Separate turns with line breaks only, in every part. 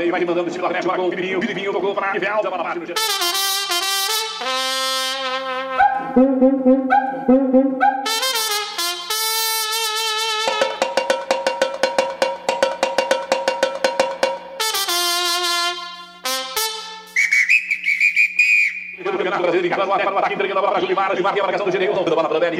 aí, vai mandando esse Atlético com o Filipinho tocou para Rivel, da bola no entregando a bola para Julimar, Julimar tem a marcação do Gedeilson, da bola para o Dani,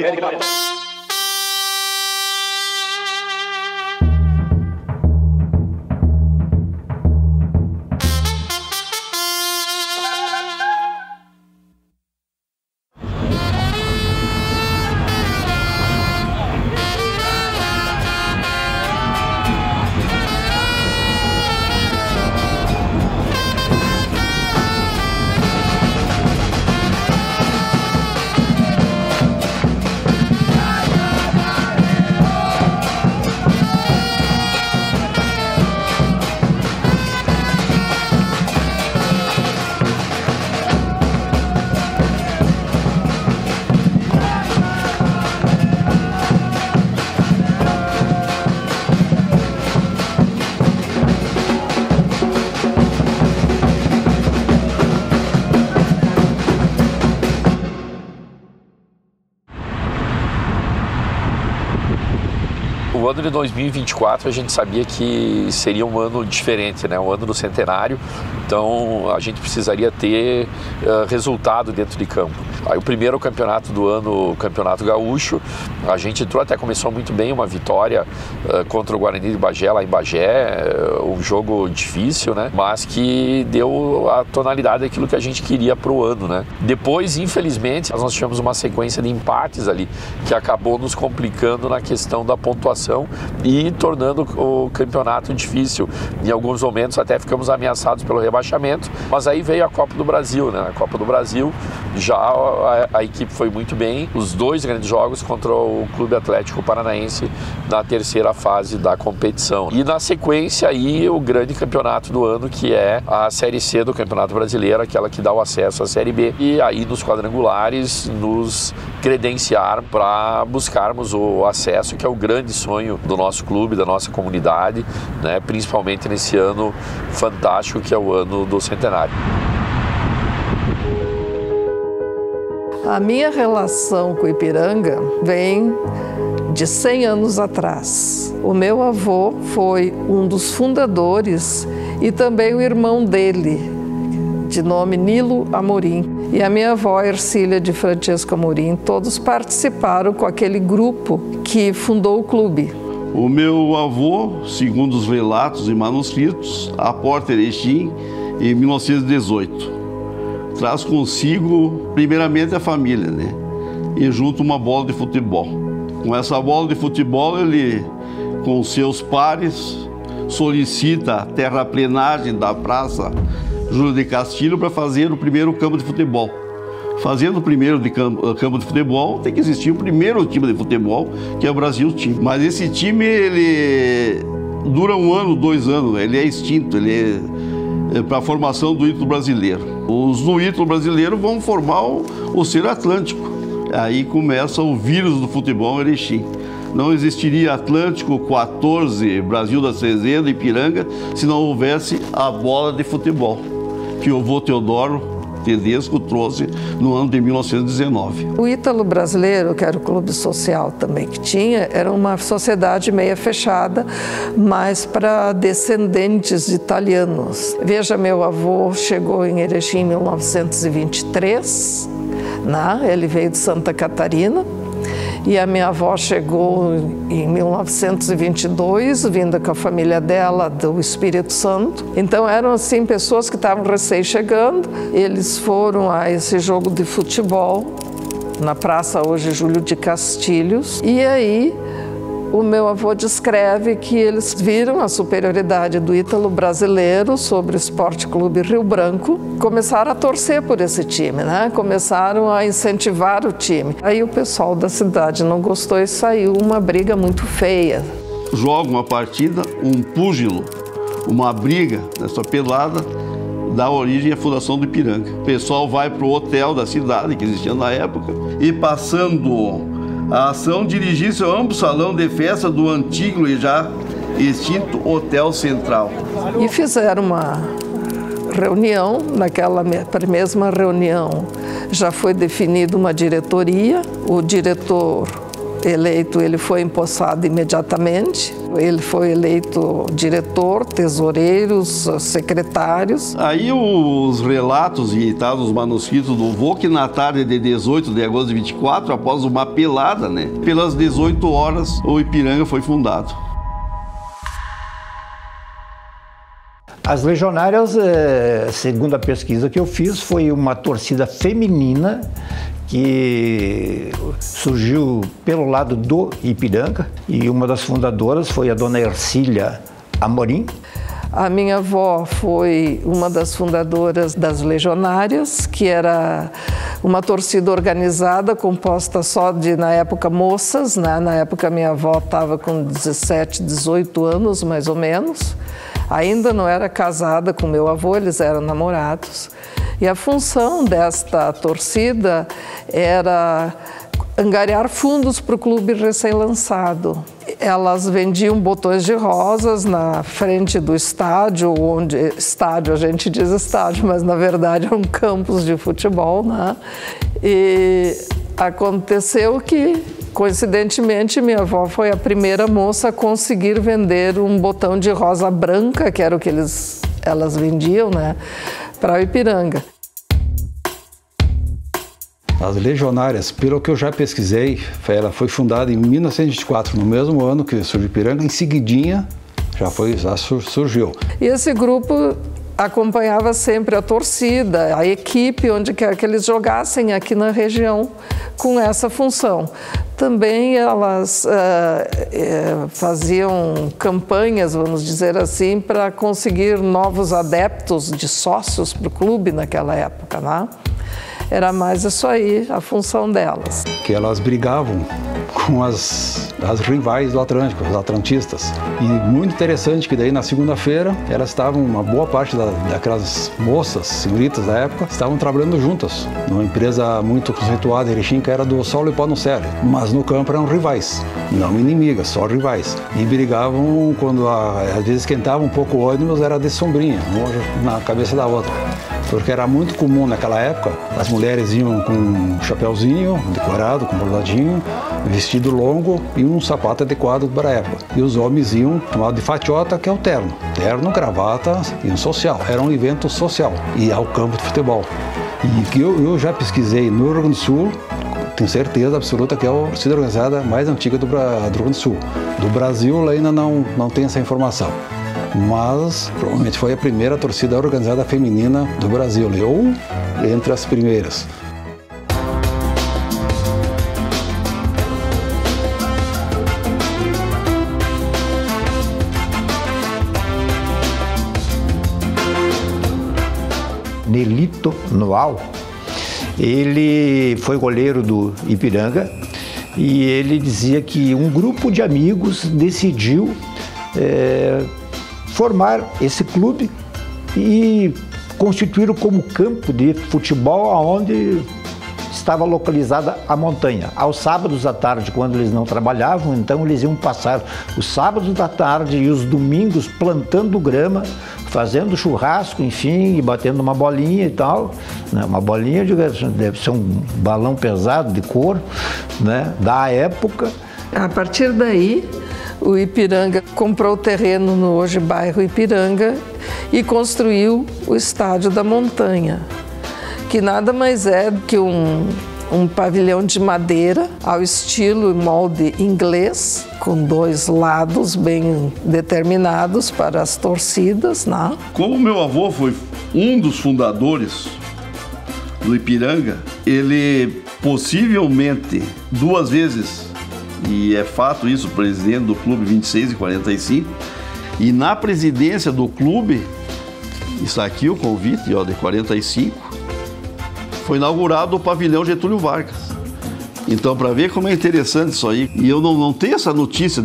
O ano de 2024 a gente sabia que seria um ano diferente, né? Um ano do centenário, então a gente precisaria ter resultado dentro de campo. Aí o primeiro campeonato do ano, o Campeonato Gaúcho, a gente entrou, até começou muito bem, uma vitória contra o Guarani de Bagé, lá em Bagé, um jogo difícil, né? Mas que deu a tonalidade daquilo que a gente queria para o ano, né? Depois, infelizmente, nós tivemos uma sequência de empates ali, que acabou nos complicando na questão da pontuação e tornando o campeonato difícil. Em alguns momentos até ficamos ameaçados pelo rebaixamento, mas aí veio a Copa do Brasil, né? A Copa do Brasil já a equipe foi muito bem, os dois grandes jogos contra o Clube Atlético Paranaense na terceira fase da competição. E na sequência aí o grande campeonato do ano, que é a Série C do Campeonato Brasileiro, aquela que dá o acesso à Série B, e aí nos quadrangulares nos credenciar para buscarmos o acesso, que é o grande sonho do nosso clube, da nossa comunidade, né? Principalmente nesse ano fantástico que é o ano do centenário.
A minha relação com o Ipiranga vem de 100 anos atrás. O meu avô foi um dos fundadores e também o irmão dele, de nome Nilo Amorim. E a minha avó, Ercília de Francesco Amorim, todos participaram com aquele grupo que fundou o clube.
O meu avô, segundo os relatos e manuscritos, aporta Erechim em 1918. Traz consigo, primeiramente, a família, né? E junto uma bola de futebol. Com essa bola de futebol, ele, com seus pares, solicita a terraplenagem da Praça Júlio de Castilho para fazer o primeiro campo de futebol. Fazendo o primeiro campo de futebol, tem que existir o primeiro time de futebol, que é o Brasil Time. Mas esse time, ele dura 1 ano, 2 anos, ele é extinto, ele é para a formação do Ítalo Brasileiro. Os do Ítalo Brasileiro vão formar o Ser Atlântico. Aí começa o vírus do futebol em Erechim. Não existiria Atlântico 14, Brasil da Cezena, Ipiranga, se não houvesse a bola de futebol, que o vô Teodoro Tedesco trouxe no ano de 1919.
O Ítalo Brasileiro, que era o clube social também que tinha, era uma sociedade meia fechada, mas para descendentes de italianos. Veja, meu avô chegou em Erechim em 1923, né? Ele veio de Santa Catarina. E a minha avó chegou em 1922, vinda com a família dela do Espírito Santo. Então eram assim pessoas que estavam recém-chegando. Eles foram a esse jogo de futebol na praça hoje Júlio de Castilhos. E aí o meu avô descreve que eles viram a superioridade do Ítalo Brasileiro sobre o Esporte Clube Rio Branco, começaram a torcer por esse time, né? Começaram a incentivar o time. Aí o pessoal da cidade não gostou e saiu uma briga muito feia.
Joga uma partida, um púgilo, uma briga, nessa pelada, dá origem à fundação do Ipiranga. O pessoal vai para o hotel da cidade, que existia na época, e passando a ação, dirigir-se ao amplo salão de festa do antigo e já extinto Hotel Central.
E fizeram uma reunião, naquela mesma reunião já foi definida uma diretoria, o diretor eleito, ele foi empossado imediatamente, ele foi eleito diretor, tesoureiros, secretários.
Aí os relatos e os manuscritos do vô, que na tarde de 18 de agosto de 24, após uma pelada, né, pelas 18 horas, o Ipiranga foi fundado.
As Legionárias, segundo a pesquisa que eu fiz, foi uma torcida feminina que surgiu pelo lado do Ipiranga, e uma das fundadoras foi a dona Ercília Amorim.
A minha avó foi uma das fundadoras das Legionárias, que era uma torcida organizada, composta só de, na época, moças, né? Na época minha avó estava com 17, 18 anos, mais ou menos. Ainda não era casada com meu avô, eles eram namorados. E a função desta torcida era angariar fundos para o clube recém-lançado. Elas vendiam botões de rosas na frente do estádio, estádio, a gente diz estádio, mas na verdade é um campus de futebol, né? E aconteceu que, coincidentemente, minha avó foi a primeira moça a conseguir vender um botão de rosa branca, que era o que elas vendiam, né, para o Ipiranga.
As Legionárias, pelo que eu já pesquisei, ela foi fundada em 1924, no mesmo ano que surgiu Ipiranga, em seguidinha já surgiu.
E esse grupo acompanhava sempre a torcida, a equipe, onde quer que eles jogassem aqui na região, com essa função. Também elas faziam campanhas, vamos dizer assim, para conseguir novos adeptos de sócios para o clube naquela época, né? Era mais isso aí, a função delas.
Que elas brigavam com as rivais do Atlântico, os atlantistas. E muito interessante que daí na segunda-feira elas estavam, uma boa parte daquelas moças, senhoritas da época, estavam trabalhando juntas numa empresa muito conceituada em Erechim, que era do Sol Leopoldo Nocelli. Mas no campo eram rivais, não inimigas, só rivais. E brigavam quando às vezes esquentava um pouco o ônibus, era de sombrinha, uma na cabeça da outra. Porque era muito comum naquela época, as mulheres iam com um chapéuzinho decorado, com bordadinho, vestido longo e um sapato adequado para a época. E os homens iam chamado de fatiota, que é o terno. Terno, gravata e um social. Era um evento social e ao campo de futebol. E que eu já pesquisei no Rio Grande do Sul, tenho certeza absoluta que é a torcida organizada mais antiga do Rio Grande do Sul. Do Brasil ainda não tem essa informação. Mas provavelmente foi a primeira torcida organizada feminina do Brasil, ou entre as primeiras.
Nelito Noal, ele foi goleiro do Ipiranga e ele dizia que um grupo de amigos decidiu formar esse clube e constituíram como campo de futebol onde estava localizada a montanha. Aos sábados à tarde, quando eles não trabalhavam, então eles iam passar os sábados da tarde e os domingos plantando grama, fazendo churrasco, enfim, e batendo uma bolinha e tal, né? Uma bolinha, deve ser um balão pesado de couro, né? Da época.
A partir daí, o Ipiranga comprou o terreno no hoje bairro Ipiranga e construiu o Estádio da Montanha, que nada mais é que um pavilhão de madeira ao estilo e molde inglês, com dois lados bem determinados para as torcidas, né?
Como meu avô foi um dos fundadores do Ipiranga, ele possivelmente 2 vezes, e é fato isso, presidente do clube 26 e 45, e na presidência do clube, está aqui o convite, ó, de 45, foi inaugurado o pavilhão Getúlio Vargas. Então, para ver como é interessante isso aí, e eu não tenho essa notícia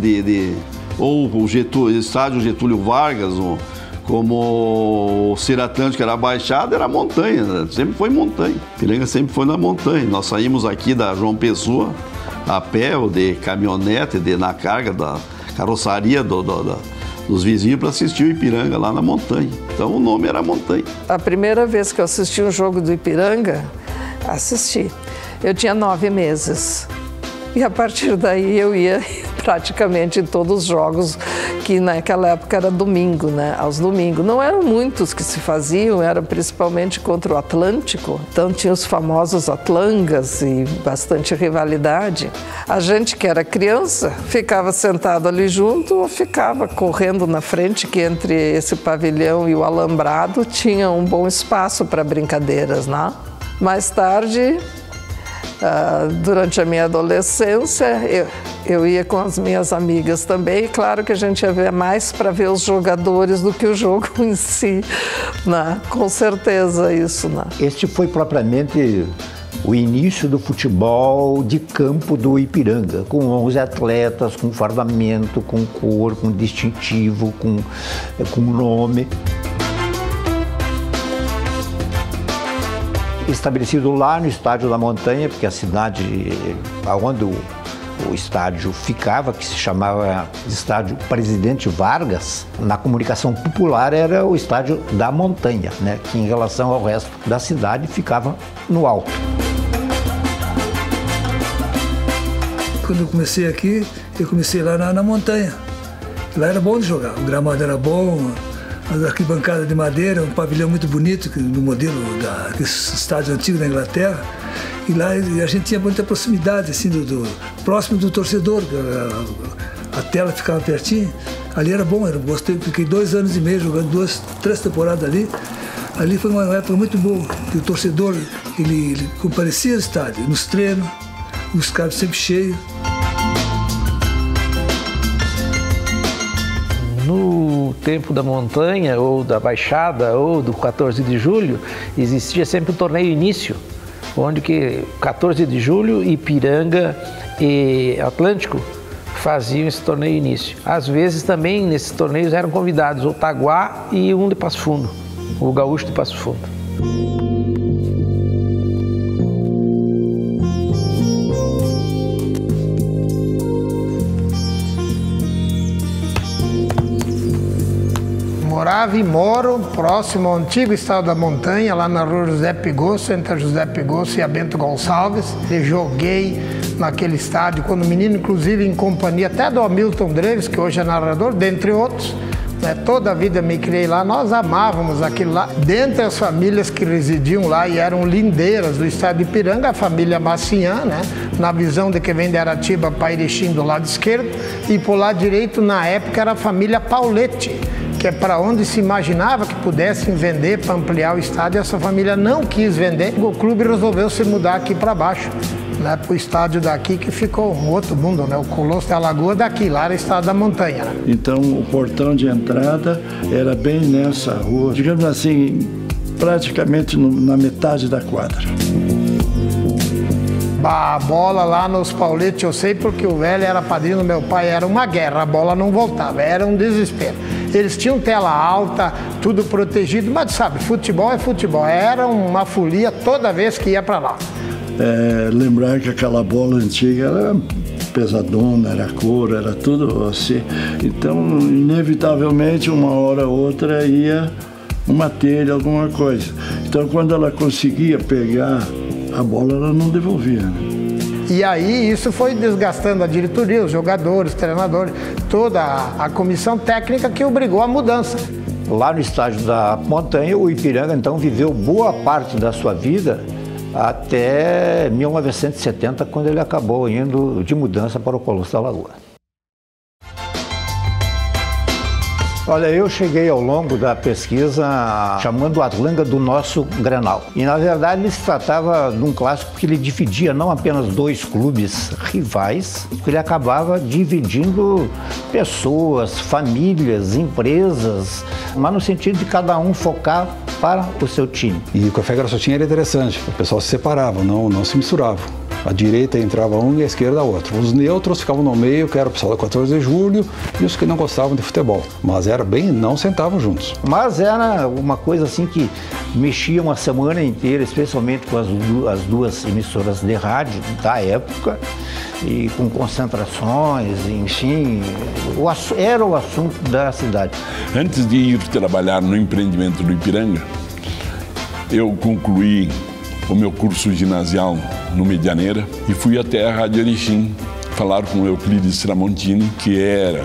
ou o estádio Getúlio Vargas, ou como o Ser Atlântico era baixada, era montanha, né? Sempre foi montanha. Ipiranga sempre foi na montanha. Nós saímos aqui da João Pessoa a pé, ou de caminhonete, na carga da carroçaria dos vizinhos para assistir o Ipiranga lá na Montanha. Então o nome era Montanha.
A primeira vez que eu assisti um jogo do Ipiranga, eu tinha 9 meses. E a partir daí eu ia praticamente em todos os jogos, que naquela época era domingo, né? Aos domingos. Não eram muitos que se faziam, eram principalmente contra o Atlântico. Então tinha os famosos Atlangas e bastante rivalidade. A gente que era criança ficava sentado ali junto ou ficava correndo na frente, que entre esse pavilhão e o alambrado tinha um bom espaço para brincadeiras, né? Mais tarde, durante a minha adolescência, eu ia com as minhas amigas também, e claro que a gente ia ver mais para ver os jogadores do que o jogo em si, né? Com certeza isso, né?
Este foi propriamente o início do futebol de campo do Ipiranga, com 11 atletas, com fardamento, com cor, com distintivo, com nome. Estabelecido lá no Estádio da Montanha, porque a cidade onde o estádio ficava, que se chamava Estádio Presidente Vargas, na comunicação popular era o Estádio da Montanha, né, que em relação ao resto da cidade ficava no alto.
Quando eu comecei aqui, eu comecei lá na montanha. Lá era bom de jogar, o gramado era bom, as arquibancadas de madeira, um pavilhão muito bonito, no modelo daqueles estádios antigos da Inglaterra. E lá a gente tinha muita proximidade, assim, próximo do torcedor, a tela ficava pertinho. Ali era bom, eu gostei, fiquei 2 anos e meio jogando 2, 3 temporadas ali. Ali foi uma época muito boa, que o torcedor, ele comparecia ao estádio, nos treinos, os caras sempre cheios.
No tempo da montanha, ou da baixada, ou do 14 de julho, existia sempre um torneio início, onde que 14 de julho, Ipiranga e Atlântico faziam esse torneio início. Às vezes também nesses torneios eram convidados o Taguá e um de Passo Fundo, o Gaúcho de Passo Fundo.
Morava e moro próximo ao antigo Estádio da Montanha, lá na rua José Pigosso, entre a José Pigosso e a Bento Gonçalves. Eu joguei naquele estádio quando menino, inclusive em companhia até do Hamilton Dreves, que hoje é narrador, dentre outros. Toda a vida me criei lá, nós amávamos aquilo lá. Dentre as famílias que residiam lá e eram lindeiras do estádio de Ipiranga, a família Massinhã, né? Na visão de que vem de Aratiba para Erechim do lado esquerdo, e por lado direito, na época, era a família Pauletti, que é para onde se imaginava que pudessem vender para ampliar o estádio. Essa família não quis vender, o clube resolveu se mudar aqui para baixo, né, para o estádio daqui, que ficou um outro mundo, né, o Colosso da Lagoa daqui, lá era o Estádio da Montanha. Né?
Então o portão de entrada era bem nessa rua, digamos assim, praticamente na metade da quadra.
A bola lá nos Pauletes, eu sei porque o velho era padrinho do meu pai, era uma guerra, a bola não voltava, era um desespero. Eles tinham tela alta, tudo protegido, mas sabe, futebol é futebol, era uma folia toda vez que ia para lá.
Lembrar que aquela bola antiga era pesadona, era cor, era tudo assim, então inevitavelmente uma hora ou outra ia uma telha, alguma coisa. Então quando ela conseguia pegar a bola, ela não devolvia, né?
E aí isso foi desgastando a diretoria, os jogadores, treinadores, toda a comissão técnica, que obrigou a mudança.
Lá no Estádio da Montanha, o Ipiranga então viveu boa parte da sua vida até 1970, quando ele acabou indo de mudança para o Colosso da Lagoa. Olha, eu cheguei ao longo da pesquisa chamando o Atlanga do nosso Grenal. E na verdade ele se tratava de um clássico que ele dividia não apenas 2 clubes rivais, ele acabava dividindo pessoas, famílias, empresas, mas no sentido de cada um focar para o seu time.
E o Café Grossotinho era interessante, o pessoal se separava, não se misturava. A direita entrava um e a esquerda outro. Os neutros ficavam no meio, que era o pessoal da 14 de julho, e os que não gostavam de futebol. Mas era bem, não sentavam juntos.
Mas era uma coisa assim que mexia uma semana inteira, especialmente com as 2 emissoras de rádio da época. e com concentrações, enfim, era o assunto da cidade.
Antes de ir trabalhar no empreendimento do Ipiranga, eu concluí o meu curso ginasial no Medianeira e fui até a Rádio Erechim falar com o Euclides Tramontini, que era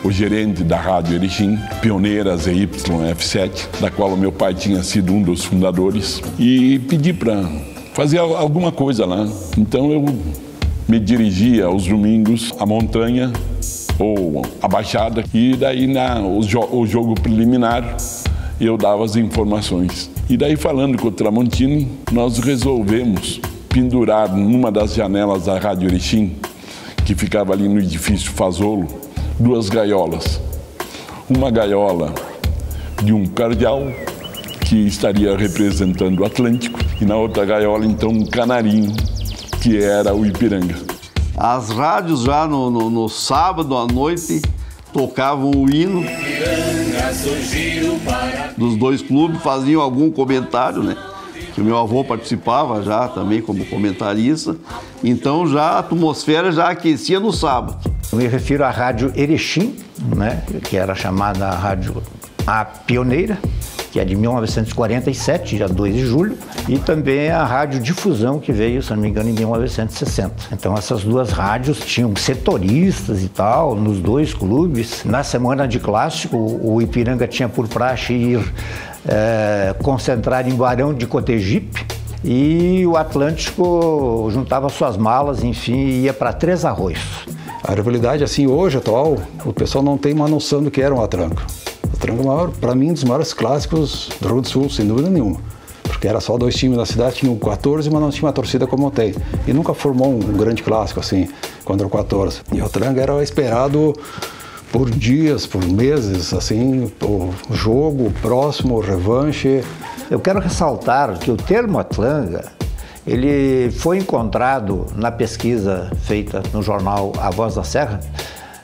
o gerente da Rádio Erechim, pioneira ZYF7, da qual o meu pai tinha sido um dos fundadores, e pedi para fazer alguma coisa lá. Então eu me dirigia aos domingos à montanha ou à Baixada, e daí o jogo preliminar eu dava as informações. E daí, falando com o Tramontini, nós resolvemos pendurar numa das janelas da Rádio Erechim, que ficava ali no edifício Fazolo, 2 gaiolas. Uma gaiola de um cardeal, que estaria representando o Atlântico, e na outra gaiola, então, um canarinho, que era o Ipiranga.
As rádios já no sábado à noite tocavam o hino dos 2 clubes, faziam algum comentário, né? Que o meu avô participava já também como comentarista, então já a atmosfera já aquecia no sábado.
Eu me refiro à Rádio Erechim, né? Que era chamada a Rádio A Pioneira, que é de 1947, dia 2 de julho, e também a Rádio Difusão, que veio, se não me engano, em 1960. Então essas 2 rádios tinham setoristas e tal, nos 2 clubes. Na semana de clássico, o Ipiranga tinha por praxe ir concentrar em Barão de Cotegipe, e o Atlântico juntava suas malas, enfim, e ia para Três Arroios.
A rivalidade, assim, hoje, atual, o pessoal não tem uma noção do que era um Atranco. O Atranco é o maior, para mim, um dos maiores clássicos do Rio Grande do Sul, sem dúvida nenhuma. Porque era só 2 times da cidade, tinham 14, mas não tinha uma torcida como tem. E nunca formou um grande clássico, assim, contra o 14. E o Atranco era esperado por dias, por meses, assim, o jogo próximo, o revanche.
Eu quero ressaltar que o termo Atlanga, ele foi encontrado na pesquisa feita no jornal A Voz da Serra,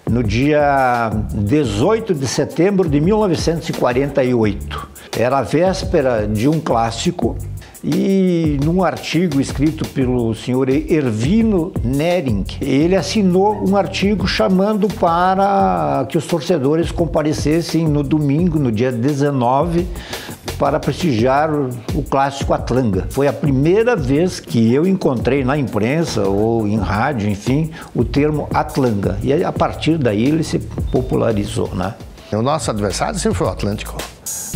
no dia 18 de setembro de 1948. Era a véspera de um clássico, e num artigo escrito pelo senhor Ervino Nering, ele assinou um artigo chamando para que os torcedores comparecessem no domingo, no dia 19, para prestigiar o clássico Atlanga. Foi a primeira vez que eu encontrei na imprensa ou em rádio, enfim, o termo Atlanga. E a partir daí ele se popularizou, né?
O nosso adversário sempre foi o Atlântico,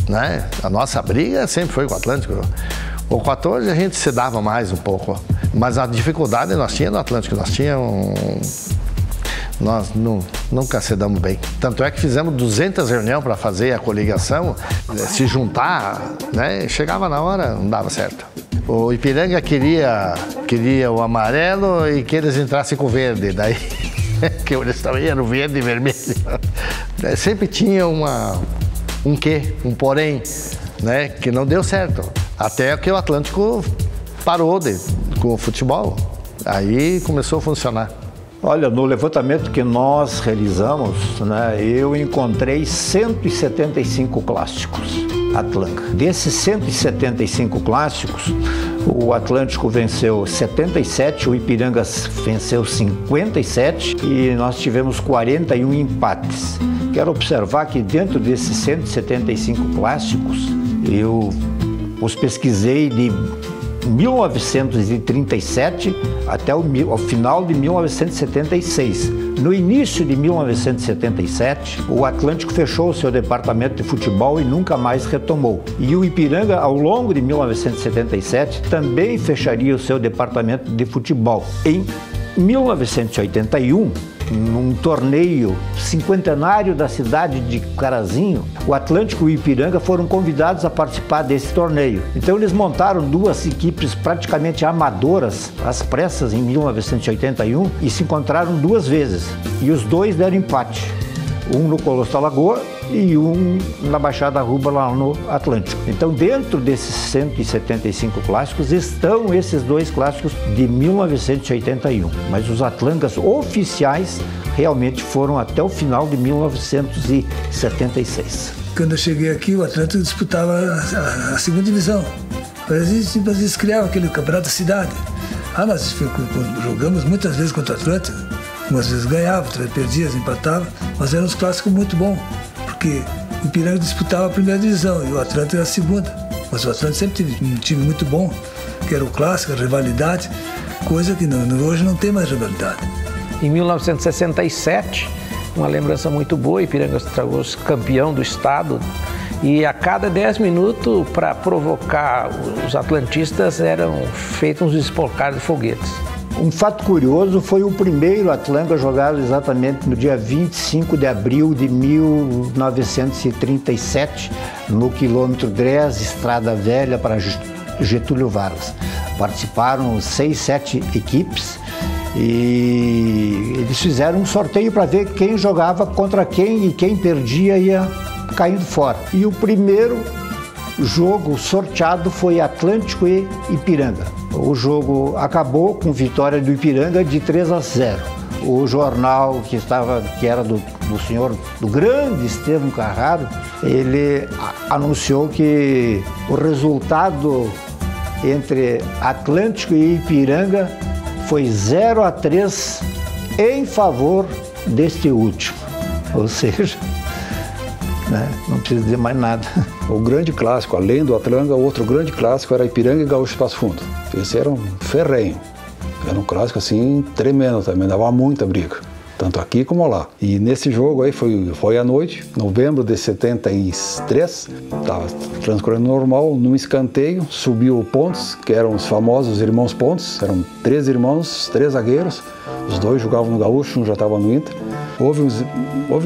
né? A nossa briga sempre foi com o Atlântico. O 14 a gente se dava mais um pouco, mas a dificuldade nós tínhamos no Atlântico, nós nunca se damos bem. Tanto é que fizemos 200 reuniões para fazer a coligação, se juntar, né? Chegava na hora, não dava certo. O Ipiranga queria o amarelo e que eles entrassem com o verde, daí que eles também eram verde e vermelho. Sempre tinha um porém, né? Que não deu certo. Até que o Atlântico parou com o futebol. Aí começou a funcionar.
Olha, no levantamento que nós realizamos, né, eu encontrei 175 clássicos Atlanga. Desses 175 clássicos, o Atlântico venceu 77, o Ipiranga venceu 57 e nós tivemos 41 empates. Quero observar que dentro desses 175 clássicos, eu os pesquisei de 1937 até ao final de 1976. No início de 1977, o Atlântico fechou o seu departamento de futebol e nunca mais retomou. E o Ipiranga, ao longo de 1977, também fecharia o seu departamento de futebol. Em 1981, num torneio cinquentenário da cidade de Carazinho, o Atlântico e o Ipiranga foram convidados a participar desse torneio. Então eles montaram 2 equipes praticamente amadoras, às pressas, em 1981, e se encontraram 2 vezes. E os 2 deram empate. Um no Colosso da Lagoa e um na Baixada Ruba, lá no Atlântico. Então, dentro desses 175 clássicos, estão esses 2 clássicos de 1981. Mas os Atlangas oficiais realmente foram até o final de 1976.
Quando eu cheguei aqui, o Atlântico disputava a segunda divisão. Às vezes criava aquele campeonato da cidade. Nós jogamos muitas vezes contra o Atlântico. Umas vezes ganhava, outras vezes perdia, empatava, mas eram uns clássicos muito bons, porque o Ipiranga disputava a primeira divisão e o Atlântico era a segunda. Mas o Atlântico sempre teve um time muito bom, que era o clássico, a rivalidade, coisa que hoje não tem mais rivalidade.
Em 1967, uma lembrança muito boa, Ipiranga sagrou-se campeão do estado e a cada 10 minutos, para provocar os atlantistas, eram feitos uns espolcares de foguetes.
Um fato curioso foi o primeiro Atlântico jogado exatamente no dia 25 de abril de 1937, no quilômetro 10, Estrada Velha para Getúlio Vargas. Participaram 6, 7 equipes e eles fizeram um sorteio para ver quem jogava contra quem e quem perdia ia caindo fora. E o primeiro jogo sorteado foi Atlântico e Ipiranga. O jogo acabou com vitória do Ipiranga de 3-0. O jornal que era do grande Estevão Carraro, ele anunciou que o resultado entre Atlântico e Ipiranga foi 0-3 em favor deste último. Ou seja, não precisa dizer mais nada.
O grande clássico, além do Atlântico, o outro grande clássico era Ipiranga e Gaúcho Passo Fundo. Esse era um ferrenho. Era um clássico assim tremendo também, dava muita briga, tanto aqui como lá. E nesse jogo aí foi à noite, novembro de 73, estava transcorrendo normal, num escanteio, subiu o Pontes, que eram os famosos irmãos Pontes, eram 3 irmãos, 3 zagueiros, os 2 jogavam no Gaúcho, um já estava no Inter. Houve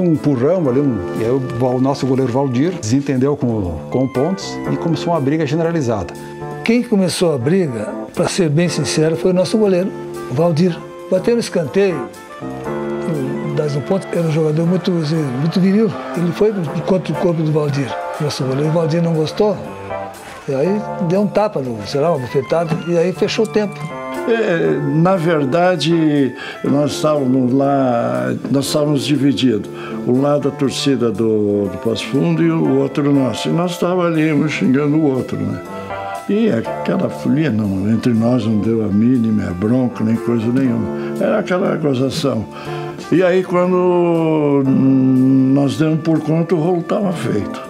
um empurrão ali, e aí o nosso goleiro Valdir desentendeu com o Pontes e começou uma briga generalizada.
Quem começou a briga, para ser bem sincero, foi o nosso goleiro, o Valdir. Bateu no escanteio, o Pontes era um jogador muito viril. Ele foi contra o corpo do Valdir, nosso goleiro. O Valdir não gostou, e aí deu um tapa, uma bufetada, e aí fechou o tempo.
Na verdade, nós estávamos divididos. Um lado a torcida do Passo Fundo e o outro nosso. E nós estávamos ali, um xingando o outro, né? E aquela folia, entre nós não deu a mínima, bronca, nem coisa nenhuma. Era aquela gozação. E aí, quando nós demos por conta, o rolo estava feito.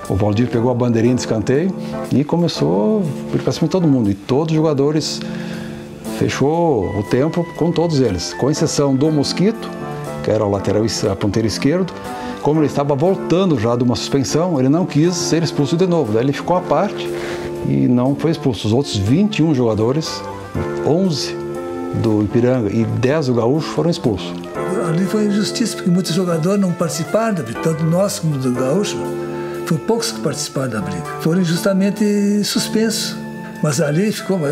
O Valdir pegou a bandeirinha de escanteio e começou a ir para cima de todo mundo. E todos os jogadores fechou o tempo com todos eles, com exceção do Mosquito, que era o lateral, a ponteiro esquerdo. Como ele estava voltando já de uma suspensão, ele não quis ser expulso de novo. Daí ele ficou à parte e não foi expulso. Os outros 21 jogadores, 11 do Ipiranga e 10 do Gaúcho foram expulsos.
Ali foi injustiça, porque muitos jogadores não participaram, tanto nós como do Gaúcho. Foram poucos que participaram da briga. Foram injustamente suspensos. Mas ali foi uma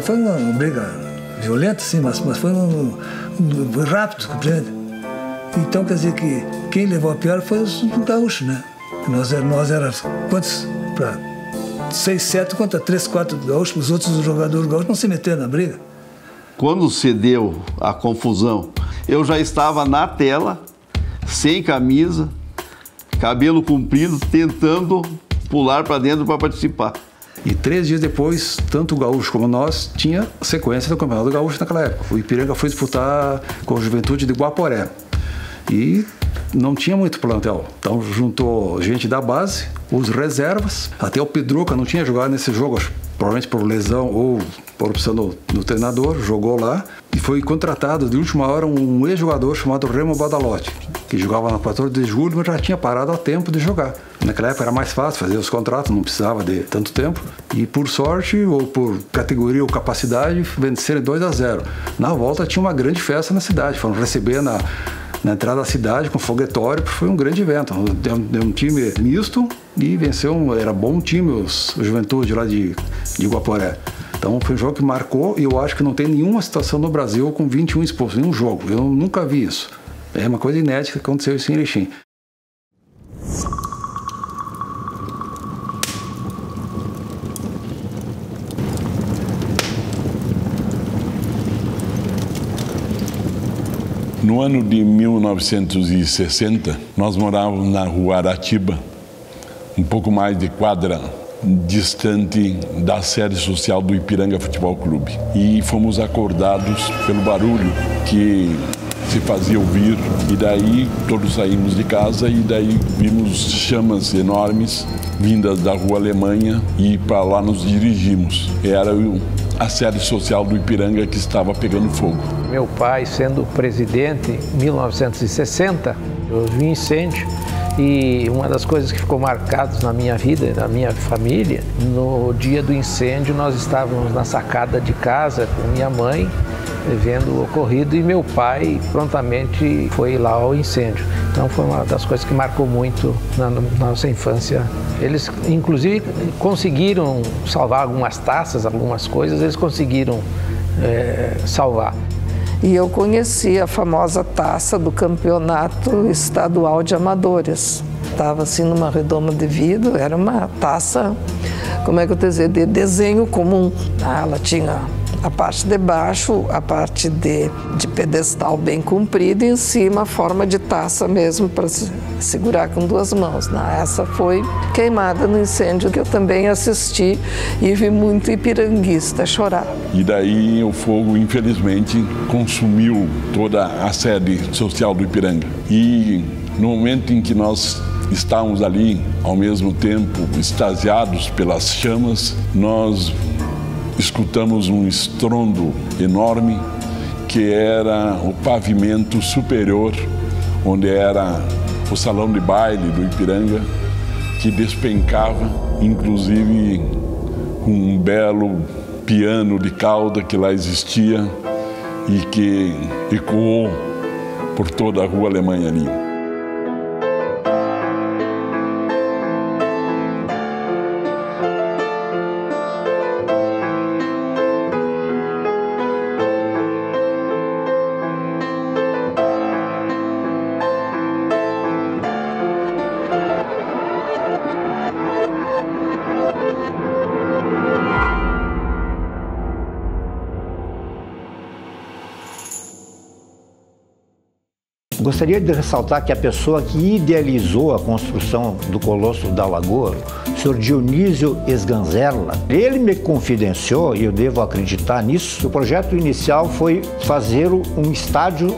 briga violenta, sim, mas foi rápido, compreende? Então quer dizer que quem levou a pior foi os gaúchos, né? Nós éramos quantos? Para 6, 7 contra 3, 4 gaúchos, os outros jogadores gaúchos não se meteram na briga.
Quando se deu a confusão, eu já estava na tela, sem camisa, cabelo comprido, tentando pular para dentro para participar.
E 3 dias depois, tanto o Gaúcho como nós tinha sequência do Campeonato Gaúcho naquela época. O Ipiranga foi disputar com a Juventude de Guaporé. E não tinha muito plantel. Então juntou gente da base, os reservas, até o Pedroca não tinha jogado nesse jogo, provavelmente por lesão ou por opção do treinador, jogou lá. E foi contratado de última hora um ex-jogador chamado Remo Badalotti, que jogava na 14 de julho, mas já tinha parado a tempo de jogar. Naquela época era mais fácil fazer os contratos, não precisava de tanto tempo. E por sorte, ou por categoria ou capacidade, venceram 2-0. Na volta tinha uma grande festa na cidade, foram receber na entrada da cidade com foguetório, foi um grande evento. Deu um time misto e venceu, era bom time o Juventude lá de Guaporé. Então foi um jogo que marcou e eu acho que não tem nenhuma situação no Brasil com 21 expulsos, nenhum jogo. Eu nunca vi isso. É uma coisa inédita que aconteceu isso em Erechim.
No ano de 1960, nós morávamos na rua Aratiba, um pouco mais de quadra distante da sede social do Ipiranga Futebol Clube. E fomos acordados pelo barulho que se fazia ouvir, e daí todos saímos de casa e daí vimos chamas enormes vindas da Rua Alemanha e para lá nos dirigimos. Era a sede social do Ipiranga que estava pegando fogo.
Meu pai, sendo presidente em 1960, eu vi um incêndio e uma das coisas que ficou marcada na minha vida e na minha família, no dia do incêndio nós estávamos na sacada de casa com minha mãe, vendo o ocorrido, e meu pai prontamente foi lá ao incêndio. Então foi uma das coisas que marcou muito na nossa infância. Eles, inclusive, conseguiram salvar algumas taças, algumas coisas, eles conseguiram salvar.
E eu conheci a famosa taça do Campeonato Estadual de Amadores. Estava assim numa redoma de vidro, era uma taça, como é que eu te dizer, de desenho comum. Ela tinha a parte de baixo, a parte de pedestal bem comprida e em cima a forma de taça mesmo para segurar com duas mãos. Essa foi queimada no incêndio que eu também assisti e vi muito ipiranguista chorar.
E daí o fogo, infelizmente, consumiu toda a sede social do Ipiranga. E no momento em que nós estávamos ali, ao mesmo tempo, extasiados pelas chamas, nós escutamos um estrondo enorme que era o pavimento superior, onde era o salão de baile do Ipiranga, que despencava, inclusive com um belo piano de cauda que lá existia e que ecoou por toda a Rua Alemanha ali.
Gostaria de ressaltar que a pessoa que idealizou a construção do Colosso da Lagoa, o senhor Dionísio Esganzerla, ele me confidenciou, e eu devo acreditar nisso, que o projeto inicial foi fazer um estádio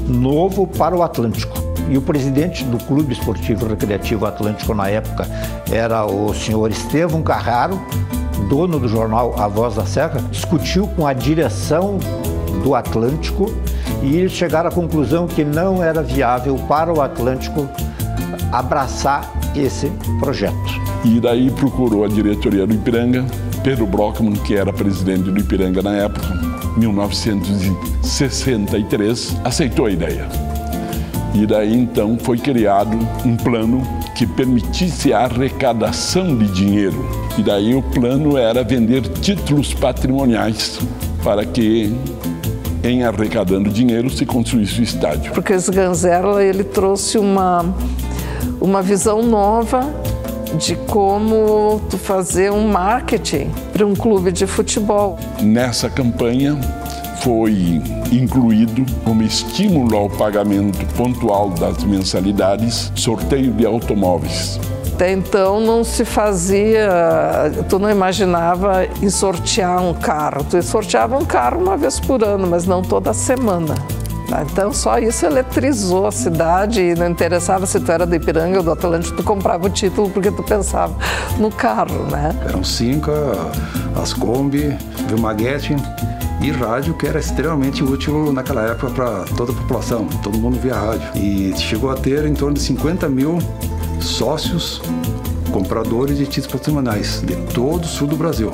novo para o Atlântico. E o presidente do Clube Esportivo Recreativo Atlântico na época era o senhor Estevão Carraro, dono do jornal A Voz da Serra, discutiu com a direção do Atlântico e eles chegaram à conclusão que não era viável para o Atlântico abraçar esse projeto.
E daí procurou a diretoria do Ipiranga, Pedro Brockman, que era presidente do Ipiranga na época, 1963, aceitou a ideia. E daí então foi criado um plano que permitisse a arrecadação de dinheiro. E daí o plano era vender títulos patrimoniais para que, em arrecadando dinheiro, se construísse o estádio.
Porque esse Sganzerla, ele trouxe uma visão nova de como tu fazer um marketing para um clube de futebol.
Nessa campanha foi incluído, como estímulo ao pagamento pontual das mensalidades, sorteio de automóveis.
Até então não se fazia, tu não imaginava em sortear um carro. Tu sorteava um carro uma vez por ano, mas não toda semana. Então só isso eletrizou a cidade e não interessava se tu era do Ipiranga ou do Atlântico, tu comprava o título porque tu pensava no carro, né?
Eram 5, as Kombi, Vilmaguete e rádio, que era extremamente útil naquela época para toda a população, todo mundo via rádio. E chegou a ter em torno de 50 mil sócios, compradores de títulos patrimoniais de todo o sul do Brasil.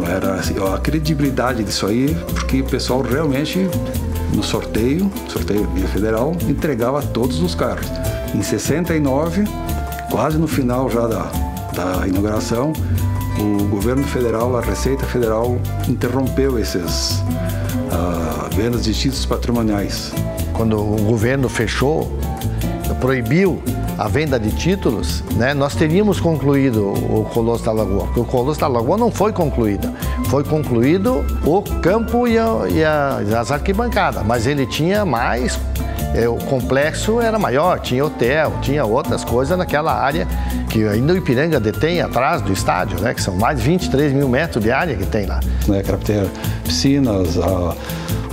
Era a credibilidade disso aí, porque o pessoal realmente, no sorteio via federal, entregava todos os carros. Em 69, quase no final já da inauguração, o governo federal, a Receita Federal, interrompeu essas vendas de títulos patrimoniais.
Quando o governo fechou, proibiu a venda de títulos, né, nós teríamos concluído o Colosso da Lagoa, porque o Colosso da Lagoa não foi concluído. Foi concluído o campo e as arquibancadas, mas ele tinha mais, o complexo era maior, tinha hotel, tinha outras coisas naquela área que ainda o Ipiranga detém atrás do estádio, né, que são mais de 23 mil metros de área que tem lá.
Né, que era ter piscinas,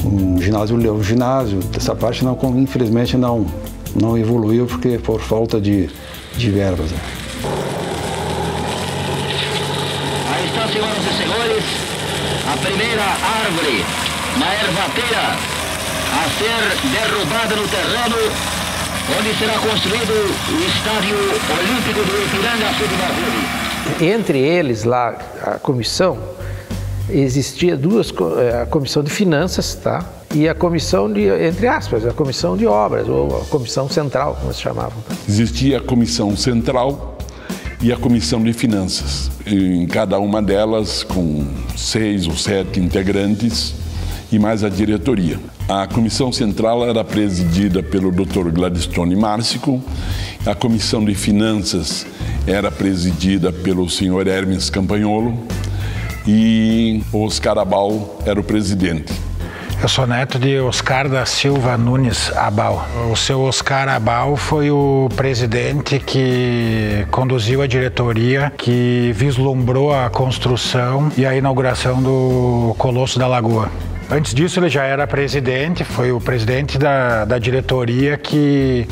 um ginásio, essa parte não, infelizmente não evoluiu porque por falta de verbas.
Aí está, senhoras e senhores, a primeira árvore na ervateira a ser derrubada no terreno onde será construído o Estádio Olímpico do Ipiranga Futebol Clube.
Entre eles, lá, a comissão, existia a comissão de finanças, tá? E a comissão de, entre aspas, a comissão de obras, ou a comissão central, como se chamavam. Tá?
Existia a comissão central e a comissão de finanças. Em cada uma delas, com 6 ou 7 integrantes e mais a diretoria. A comissão central era presidida pelo Dr. Gladstone Márcico, a comissão de finanças era presidida pelo senhor Hermes Campagnolo e Oscar Abal era o presidente.
Eu sou neto de Oscar da Silva Nunes Abal. O seu Oscar Abal foi o presidente que conduziu a diretoria, que vislumbrou a construção e a inauguração do Colosso da Lagoa. Antes disso ele já era presidente, foi o presidente da diretoria que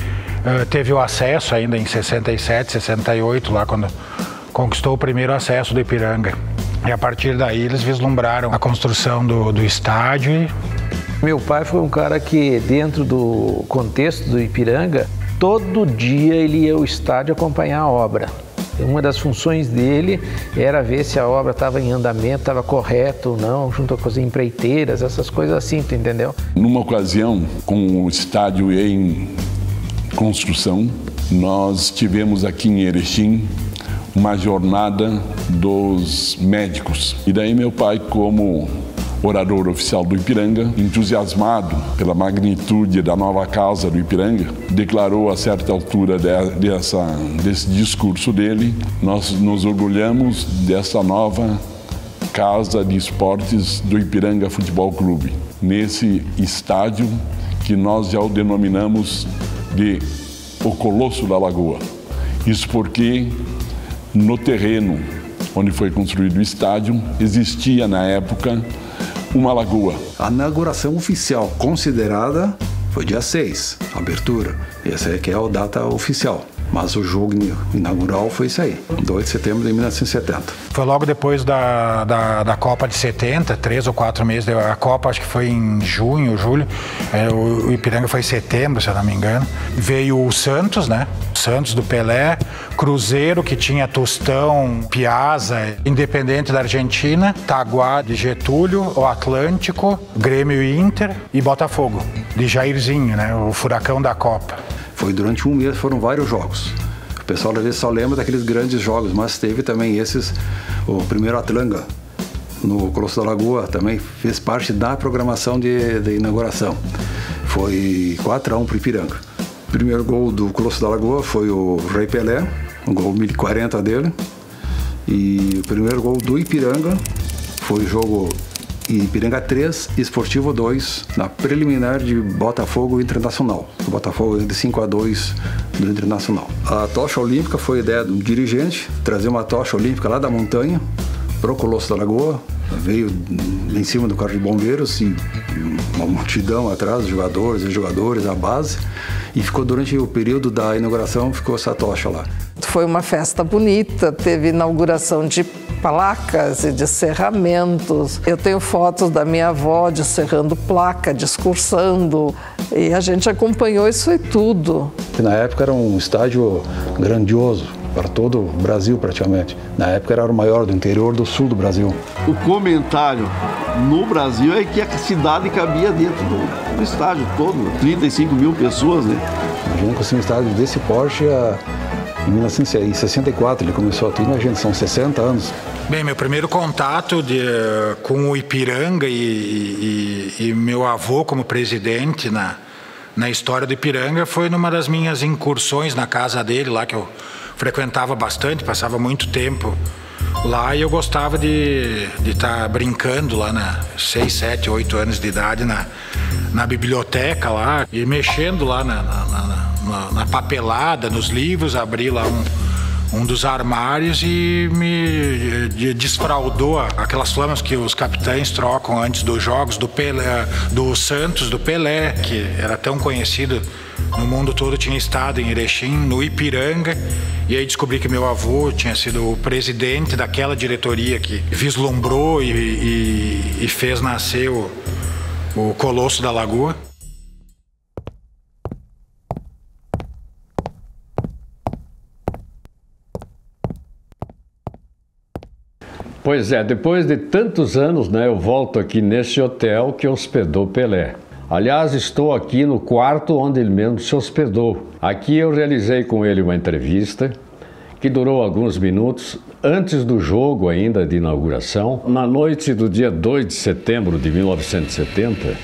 teve o acesso ainda em 67, 68, lá quando conquistou o primeiro acesso do Ipiranga. E a partir daí eles vislumbraram a construção do estádio.
Meu pai foi um cara que, dentro do contexto do Ipiranga, todo dia ele ia ao estádio acompanhar a obra. Uma das funções dele era ver se a obra estava em andamento, estava correto ou não, junto com as empreiteiras, essas coisas assim, tu entendeu?
Numa ocasião, com o estádio em construção, nós tivemos aqui em Erechim uma jornada dos médicos. E daí meu pai, como orador oficial do Ipiranga, entusiasmado pela magnitude da nova casa do Ipiranga, declarou a certa altura desse discurso dele: nós nos orgulhamos dessa nova casa de esportes do Ipiranga Futebol Clube, nesse estádio que nós já o denominamos de o Colosso da Lagoa. Isso porque no terreno onde foi construído o estádio existia na época uma lagoa.
A inauguração oficial considerada foi dia 6, a abertura. Essa é que é a data oficial. Mas o jogo inaugural foi isso aí, 2 de setembro de 1970.
Foi logo depois da Copa de 70, 3 ou 4 meses. A Copa acho que foi em junho, julho. O Ipiranga foi em setembro, se eu não me engano. Veio o Santos, né? Santos do Pelé, Cruzeiro, que tinha Tostão, Piazza, Independente da Argentina, Taguá de Getúlio, o Atlântico, Grêmio e Inter e Botafogo, de Jairzinho, né? O furacão da Copa.
Foi durante um mês, foram vários jogos. O pessoal às vezes só lembra daqueles grandes jogos, mas teve também esses, o primeiro Atlanga, no Colosso da Lagoa, também fez parte da programação de inauguração. Foi 4-1 para o Ipiranga. O primeiro gol do Colosso da Lagoa foi o Rei Pelé, um gol 1040 dele. E o primeiro gol do Ipiranga foi o jogo Ipiranga 3, Esportivo 2, na preliminar de Botafogo Internacional. O Botafogo de 5-2 do Internacional. A tocha olímpica foi a ideia do dirigente, trazer uma tocha olímpica lá da montanha para o Colosso da Lagoa. Veio em cima do carro de bombeiros e uma multidão atrás, jogadores e jogadoras, a base. E ficou durante o período da inauguração, ficou essa tocha lá.
Foi uma festa bonita, teve inauguração de placas e de serramentos. Eu tenho fotos da minha avó descerrando placa, discursando, e a gente acompanhou isso e tudo.
Na época era um estádio grandioso, para todo o Brasil praticamente. Na época era o maior do interior do sul do Brasil.
O comentário no Brasil é que a cidade cabia dentro do estádio todo, 35 mil pessoas, né?
Imagina que um estádio desse porte, em 1964 ele começou a ter, imagina, são 60 anos.
Bem, meu primeiro contato com o Ipiranga e meu avô como presidente na história do Ipiranga foi numa das minhas incursões na casa dele, lá que eu frequentava bastante, passava muito tempo lá, e eu gostava de estar brincando lá na 6, 7, 8 anos de idade na biblioteca lá, e mexendo lá na papelada, nos livros, abri lá um dos armários e me desfraldou aquelas flamas que os capitães trocam antes dos jogos do Pelé, do Santos, do Pelé, que era tão conhecido no mundo todo, tinha estado em Erechim, no Ipiranga, e aí descobri que meu avô tinha sido o presidente daquela diretoria que vislumbrou e fez nascer o Colosso da Lagoa.
Pois é, depois de tantos anos, né, eu volto aqui nesse hotel que hospedou Pelé. Aliás, estou aqui no quarto onde ele mesmo se hospedou. Aqui eu realizei com ele uma entrevista que durou alguns minutos antes do jogo ainda de inauguração, na noite do dia 2 de setembro de 1970,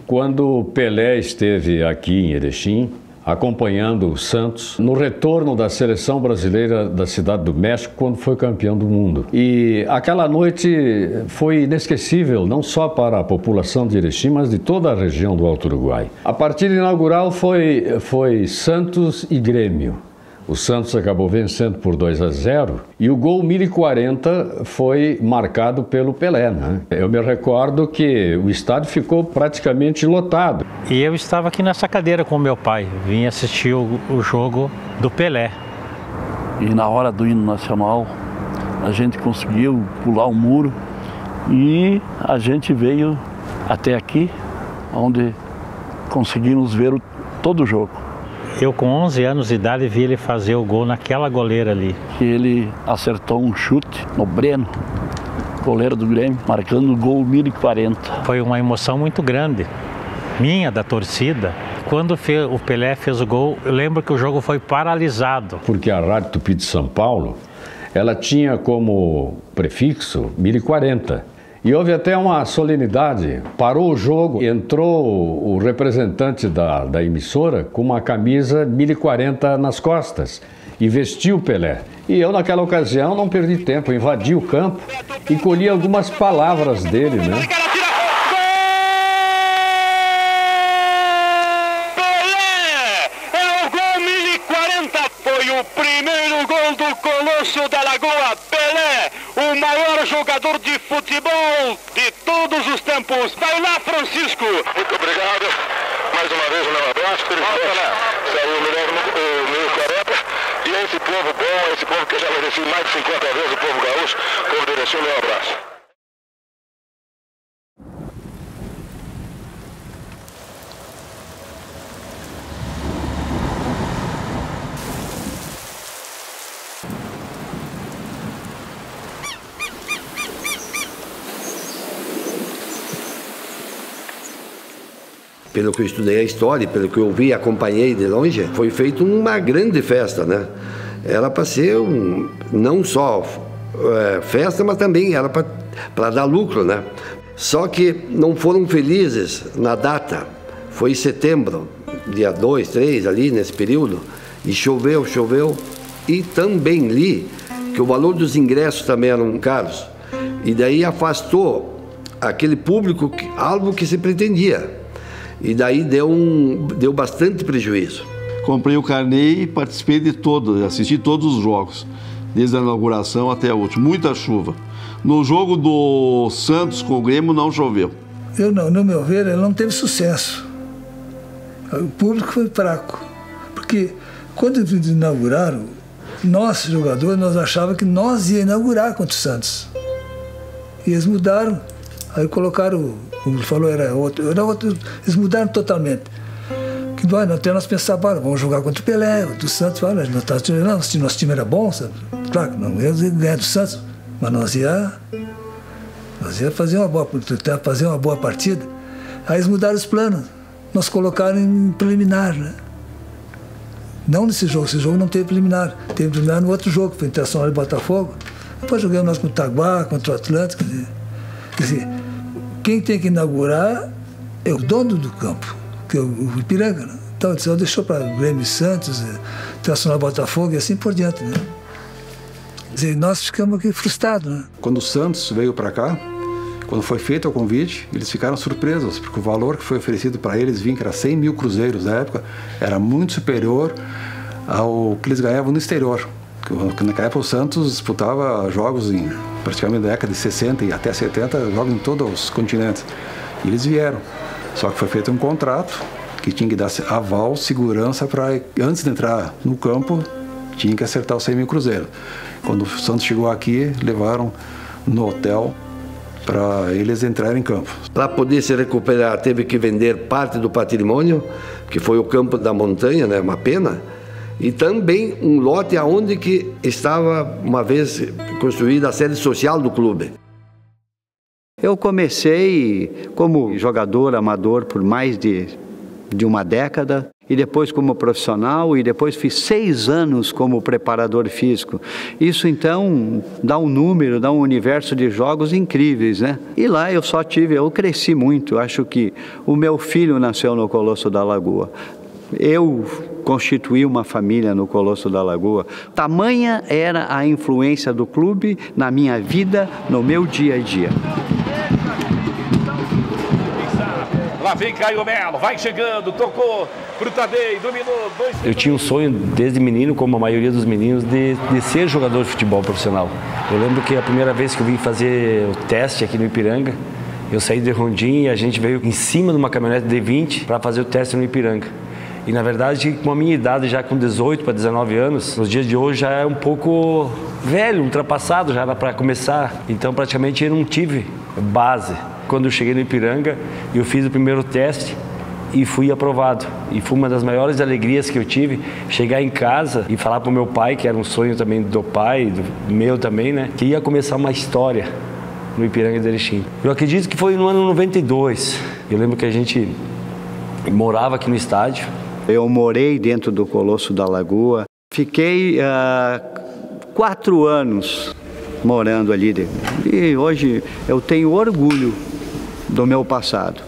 quando Pelé esteve aqui em Erechim, acompanhando o Santos no retorno da seleção brasileira da Cidade do México, quando foi campeão do mundo. E aquela noite foi inesquecível, não só para a população de Erechim, mas de toda a região do Alto Uruguai. A partida inaugural foi Santos e Grêmio. O Santos acabou vencendo por 2-0 e o gol 1040 foi marcado pelo Pelé, né? Eu me recordo que o estádio ficou praticamente lotado.
E eu estava aqui nessa cadeira com meu pai, vim assistir o jogo do Pelé.
E na hora do hino nacional, a gente conseguiu pular o muro e a gente veio até aqui, onde conseguimos ver todo o jogo.
Eu com 11 anos de idade vi ele fazer o gol naquela goleira ali.
Ele acertou um chute no Breno, goleiro do Grêmio, marcando o gol 1040.
Foi uma emoção muito grande, minha, da torcida. Quando o Pelé fez o gol, eu lembro que o jogo foi paralisado.
Porque a Rádio Tupi de São Paulo, ela tinha como prefixo 1040. E houve até uma solenidade, parou o jogo, entrou o representante da emissora com uma camisa 1040 nas costas e vestiu o Pelé. E eu naquela ocasião não perdi tempo, invadi o campo e colhi algumas palavras dele, né?
Foi o primeiro gol do Colosso da Lagoa, Pelé, o maior jogador de futebol de todos os tempos. Vai lá, Francisco.
Muito obrigado. Mais uma vez, um abraço. Saiu o 1040. E esse povo bom, esse povo que eu já mereci mais de 50 vezes, o povo gaúcho, o povo de Erechim, meu abraço.
Pelo que eu estudei a história, pelo que eu vi e acompanhei de longe, foi feita uma grande festa, né? Era para ser não só festa, mas também era para dar lucro, né? Só que não foram felizes na data. Foi em setembro, dia 2, 3, ali nesse período, e choveu, e também li que o valor dos ingressos também eram caros. E daí afastou aquele público, algo que se pretendia. E daí deu bastante prejuízo.
Comprei o carnê e participei de todos, assisti todos os jogos, desde a inauguração até o último. Muita chuva. No jogo do Santos com o Grêmio não choveu.
No meu ver, ele não teve sucesso. O público foi fraco. Porque quando eles inauguraram, nós, jogadores, nós achávamos que nós ia inaugurar contra o Santos. E eles mudaram. Aí colocaram, como ele falou, era outro. Eles mudaram totalmente. Que nós pensávamos, vamos jogar contra o Pelé, do Santos. Nosso time era bom, sabe? Claro que não ia ganhar do Santos, mas nós ia fazer uma boa partida. Aí eles mudaram os planos. Nós colocaram em preliminar, né? Não nesse jogo não teve preliminar. Teve preliminar no outro jogo, que foi Internacional e Botafogo. Depois jogamos nós contra o Taguá, contra o Atlântico. Quer dizer, quem tem que inaugurar é o dono do campo. que o Ipiranga, né? Então deixou para Grêmio e Santos, Internacional Botafogo e assim por diante, né? Quer dizer, nós ficamos aqui frustrados, né?
Quando o Santos veio para cá, quando foi feito o convite, eles ficaram surpresos, porque o valor que foi oferecido para eles, que era 100 mil cruzeiros na época, era muito superior ao que eles ganhavam no exterior. Naquela época o Santos disputava jogos em praticamente na década de 60 e até 70, jogos em todos os continentes. E eles vieram. Só que foi feito um contrato que tinha que dar aval, segurança para, antes de entrar no campo, tinha que acertar os 100 mil cruzeiros. Quando o Santos chegou aqui, levaram no hotel para eles entrarem em campo.
Para poder se recuperar, teve que vender parte do patrimônio, que foi o campo da montanha, né, uma pena, e também um lote aonde que estava uma vez construída a sede social do clube.
Eu comecei como jogador amador por mais de uma década, e depois como profissional, e depois fiz 6 anos como preparador físico. Isso então dá um número, dá um universo de jogos incríveis, né? E lá eu cresci muito. Acho que o meu filho nasceu no Colosso da Lagoa. Eu constituí uma família no Colosso da Lagoa. Tamanha era a influência do clube na minha vida, no meu dia a dia.
Lá vem Caio Melo, vai chegando, tocou pro Tadei, dominou, 2.
Eu tinha um sonho desde menino, como a maioria dos meninos, de ser jogador de futebol profissional. Eu lembro que a primeira vez que eu vim fazer o teste aqui no Ipiranga, eu saí de Rondim e a gente veio em cima de uma caminhonete D20 para fazer o teste no Ipiranga. E na verdade, com a minha idade já com 18 para 19 anos, nos dias de hoje já é um pouco velho, ultrapassado, já era para começar. Então praticamente eu não tive base. Quando eu cheguei no Ipiranga, eu fiz o primeiro teste e fui aprovado. E foi uma das maiores alegrias que eu tive, chegar em casa e falar para o meu pai, que era um sonho também do pai, do meu também, né? Que ia começar uma história no Ipiranga de Erechim. Eu acredito que foi no ano 92. Eu lembro que a gente morava aqui no estádio.
Eu morei dentro do Colosso da Lagoa. Fiquei 4 anos morando ali. E hoje eu tenho orgulho do meu passado.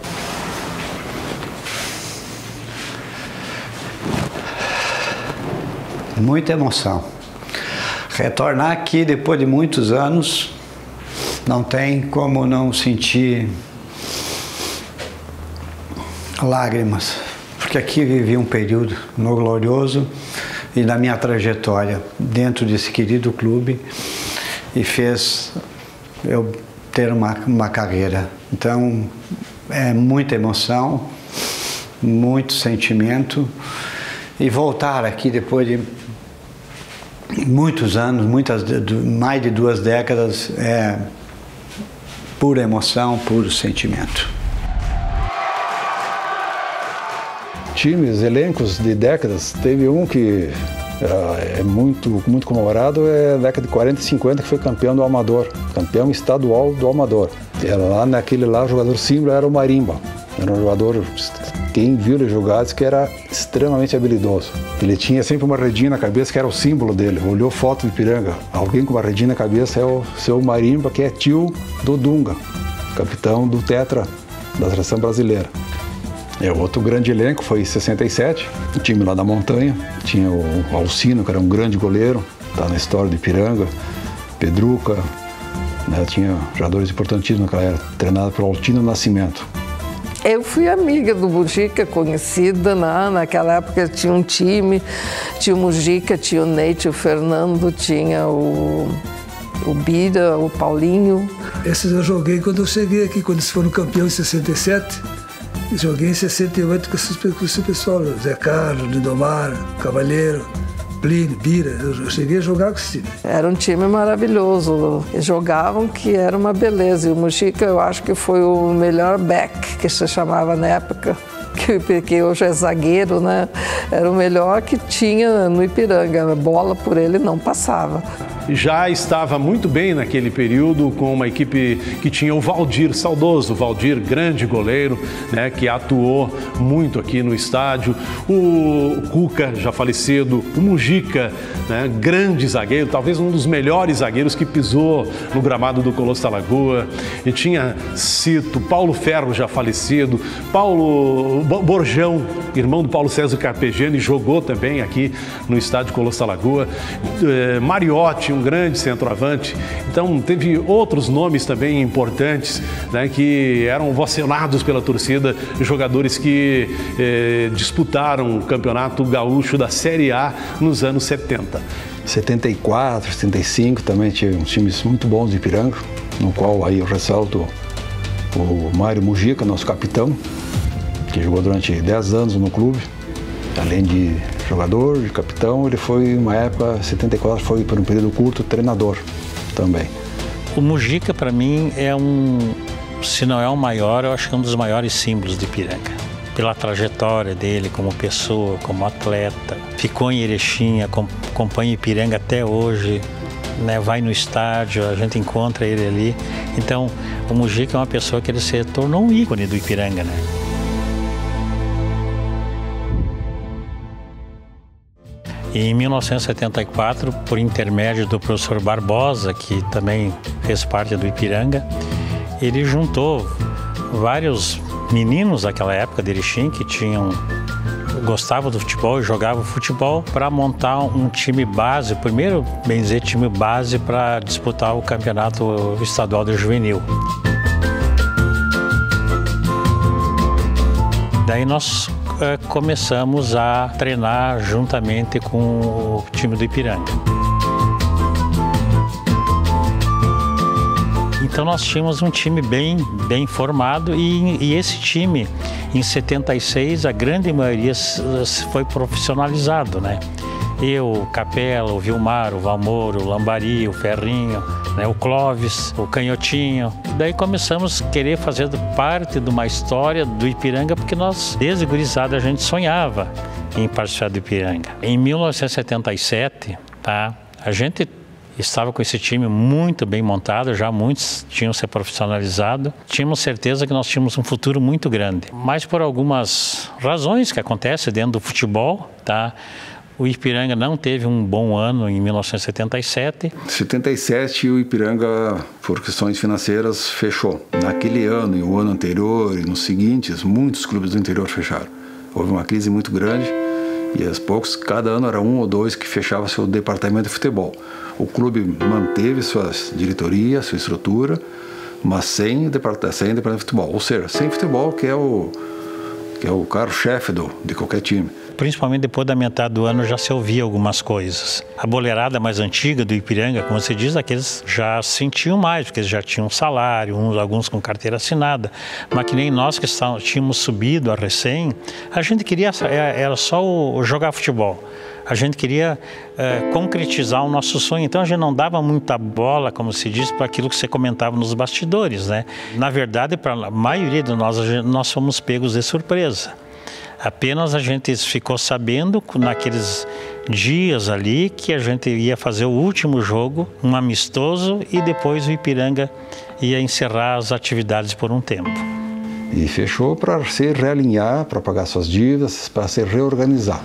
Muita emoção. Retornar aqui depois de muitos anos, não tem como não sentir lágrimas. Porque aqui vivi um período no glorioso e na minha trajetória dentro desse querido clube e fez eu ter uma carreira. Então, é muita emoção, muito sentimento. E voltar aqui depois de muitos anos, mais de 2 décadas, é pura emoção, puro sentimento.
Times, elencos de décadas, teve um que é muito comemorado, é a década de 40 e 50, que foi campeão do Amador, campeão estadual do Amador. Era lá naquele lá, o jogador símbolo era o Marimba. Era um jogador, quem viu ele jogar, disse que era extremamente habilidoso. Ele tinha sempre uma redinha na cabeça, que era o símbolo dele. Olhou foto de Ipiranga, alguém com uma redinha na cabeça é o seu Marimba, que é tio do Dunga, capitão do Tetra da seleção brasileira. Outro grande elenco foi em 67, o time lá da montanha. Tinha o Alcino, que era um grande goleiro, está na história de Ipiranga, Pedruca, né? Tinha jogadores importantíssimos naquela era, treinado pelo Altino Nascimento.
Eu fui amiga do Mujica, conhecida, naquela época tinha um time, tinha o Mujica, tinha o Ney, tinha o Fernando, tinha o Bira, o Paulinho.
Esses eu joguei quando eu cheguei aqui, quando eles foram campeões em 67. Joguei em 68 com esse pessoal, Zé Carlos, Lindomar, Cavalheiro, Plínio, Bira. Eu cheguei a jogar com esse time. Era um time maravilhoso. Eles jogavam que era uma beleza. E o Mujica, eu acho que foi o melhor back, que se chamava na época, que hoje é zagueiro, né? Era o melhor que tinha no Ipiranga. A bola por ele não passava.
já estava muito bem naquele período com uma equipe que tinha o Valdir, saudoso Valdir, grande goleiro, né, que atuou muito aqui no estádio, o Cuca, já falecido, o Mujica, né, grande zagueiro, talvez um dos melhores zagueiros que pisou no gramado do Colosso da Lagoa, e tinha Cito, Paulo Ferro, já falecido, Paulo Borjão, irmão do Paulo César Carpegiani, jogou também aqui no estádio Colosso da Lagoa, Mariotti, um grande centroavante. Então teve outros nomes também importantes, né, que eram ovacionados pela torcida, jogadores que disputaram o Campeonato Gaúcho da Série A nos anos 70.
74, 75 também tinha uns times muito bons de Ipiranga, no qual aí eu ressalto o Mário Mujica, nosso capitão, que jogou durante 10 anos no clube. Além de jogador, de capitão, ele foi, uma época, 74, foi por um período curto, treinador também.
O Mujica, para mim, se não é o maior, eu acho que é um dos maiores símbolos de Ipiranga. Pela trajetória dele como pessoa, como atleta. Ficou em Erechim, acompanha Ipiranga até hoje, né? Vai no estádio, a gente encontra ele ali. Então, o Mujica é uma pessoa que ele se tornou um ícone do Ipiranga, né? E em 1974, por intermédio do professor Barbosa, que também fez parte do Ipiranga, ele juntou vários meninos daquela época de Erechim que gostavam do futebol e jogavam futebol para montar um time base, primeiro, bem dizer, time base para disputar o campeonato estadual de juvenil. Daí nós começamos a treinar juntamente com o time do Ipiranga. Então nós tínhamos um time bem formado e esse time, em 76, a grande maioria foi profissionalizado, né? Eu, o Capela, o Vilmar, o Valmoro, o Lambari, o Ferrinho, né, o Clóvis, o Canhotinho. Daí começamos a querer fazer parte de uma história do Ipiranga, porque nós, desde gurizada, a gente sonhava em participar do Ipiranga. Em 1977, tá, a gente estava com esse time muito bem montado, já muitos tinham se profissionalizado. Tínhamos certeza que nós tínhamos um futuro muito grande. Mas por algumas razões que acontecem dentro do futebol, tá? O Ipiranga não teve um bom ano em 1977.
Em 77, o Ipiranga, por questões financeiras, fechou. Naquele ano e o ano anterior e nos seguintes, muitos clubes do interior fecharam. Houve uma crise muito grande e aos poucos, cada ano era um ou dois que fechava seu departamento de futebol. O clube manteve sua diretoria, sua estrutura, mas sem departamento de futebol. Ou seja, sem futebol, que é o carro-chefe de qualquer time.
Principalmente depois da metade do ano já se ouvia algumas coisas. A boleirada mais antiga do Ipiranga, como você diz, aqueles já sentiam mais, porque eles já tinham salário, alguns com carteira assinada. Mas que nem nós que tínhamos subido a recém, a gente queria, era só jogar futebol. A gente queria concretizar o nosso sonho, então a gente não dava muita bola, como se diz, para aquilo que você comentava nos bastidores, né? Na verdade, para a maioria de nós fomos pegos de surpresa. Apenas a gente ficou sabendo naqueles dias ali que a gente ia fazer o último jogo, um amistoso, e depois o Ipiranga ia encerrar as atividades por um tempo.
E fechou para se realinhar, para pagar suas dívidas, para se reorganizar.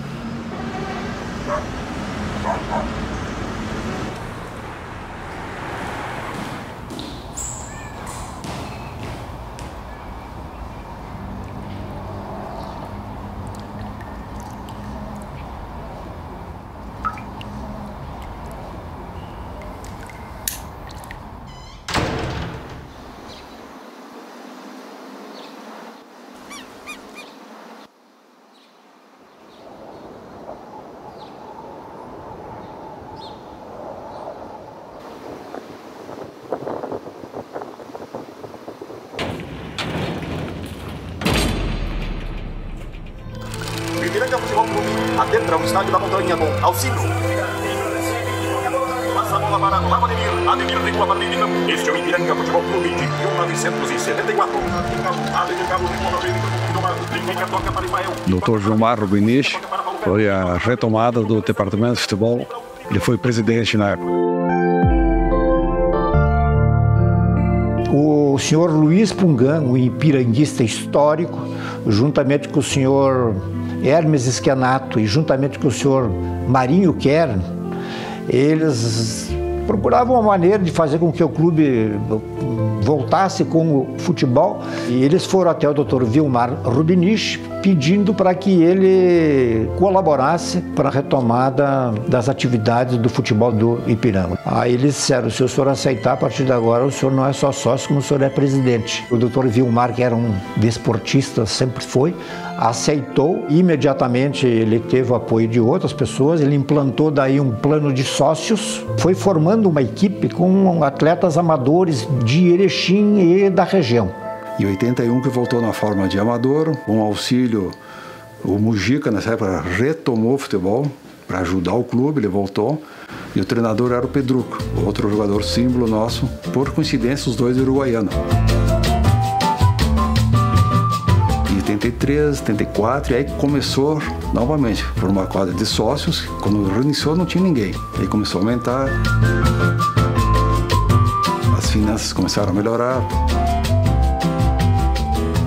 Ipiranga Futebol Clube adentra o estádio da Montanha com Alcino. Passa a bola para o Ademir recua para Menina. Este é o Ipiranga Futebol Clube de 1974. Ademir Galo recua para Menina. Toca para Ismael.
Dr. Gilmar Rubiniche foi a retomada do departamento de futebol. Ele foi presidente na época.
o senhor Luiz Pungan, um ipiranguista histórico, juntamente com o senhor Hermes Esquenato e juntamente com o senhor Marinho Kern, eles procuravam uma maneira de fazer com que o clube voltasse com o futebol, e eles foram até o Dr. Vilmar Rubinich pedindo para que ele colaborasse para a retomada das atividades do futebol do Ipiranga. Aí eles disseram: se o senhor aceitar, a partir de agora o senhor não é só sócio, como o senhor é presidente. O Dr. Vilmar, que era um desportista, sempre foi, aceitou. Imediatamente ele teve o apoio de outras pessoas, ele implantou daí um plano de sócios, foi formando uma equipe com atletas amadores de Erechim e da região.
Em 81 que voltou na forma de amador, com auxílio, o Mujica nessa época retomou o futebol para ajudar o clube, ele voltou, e o treinador era o Pedruco, outro jogador símbolo nosso, por coincidência os dois uruguaianos. Em 83, 84, e aí começou novamente por uma quadra de sócios. Quando reiniciou não tinha ninguém, aí começou a aumentar, as finanças começaram a melhorar,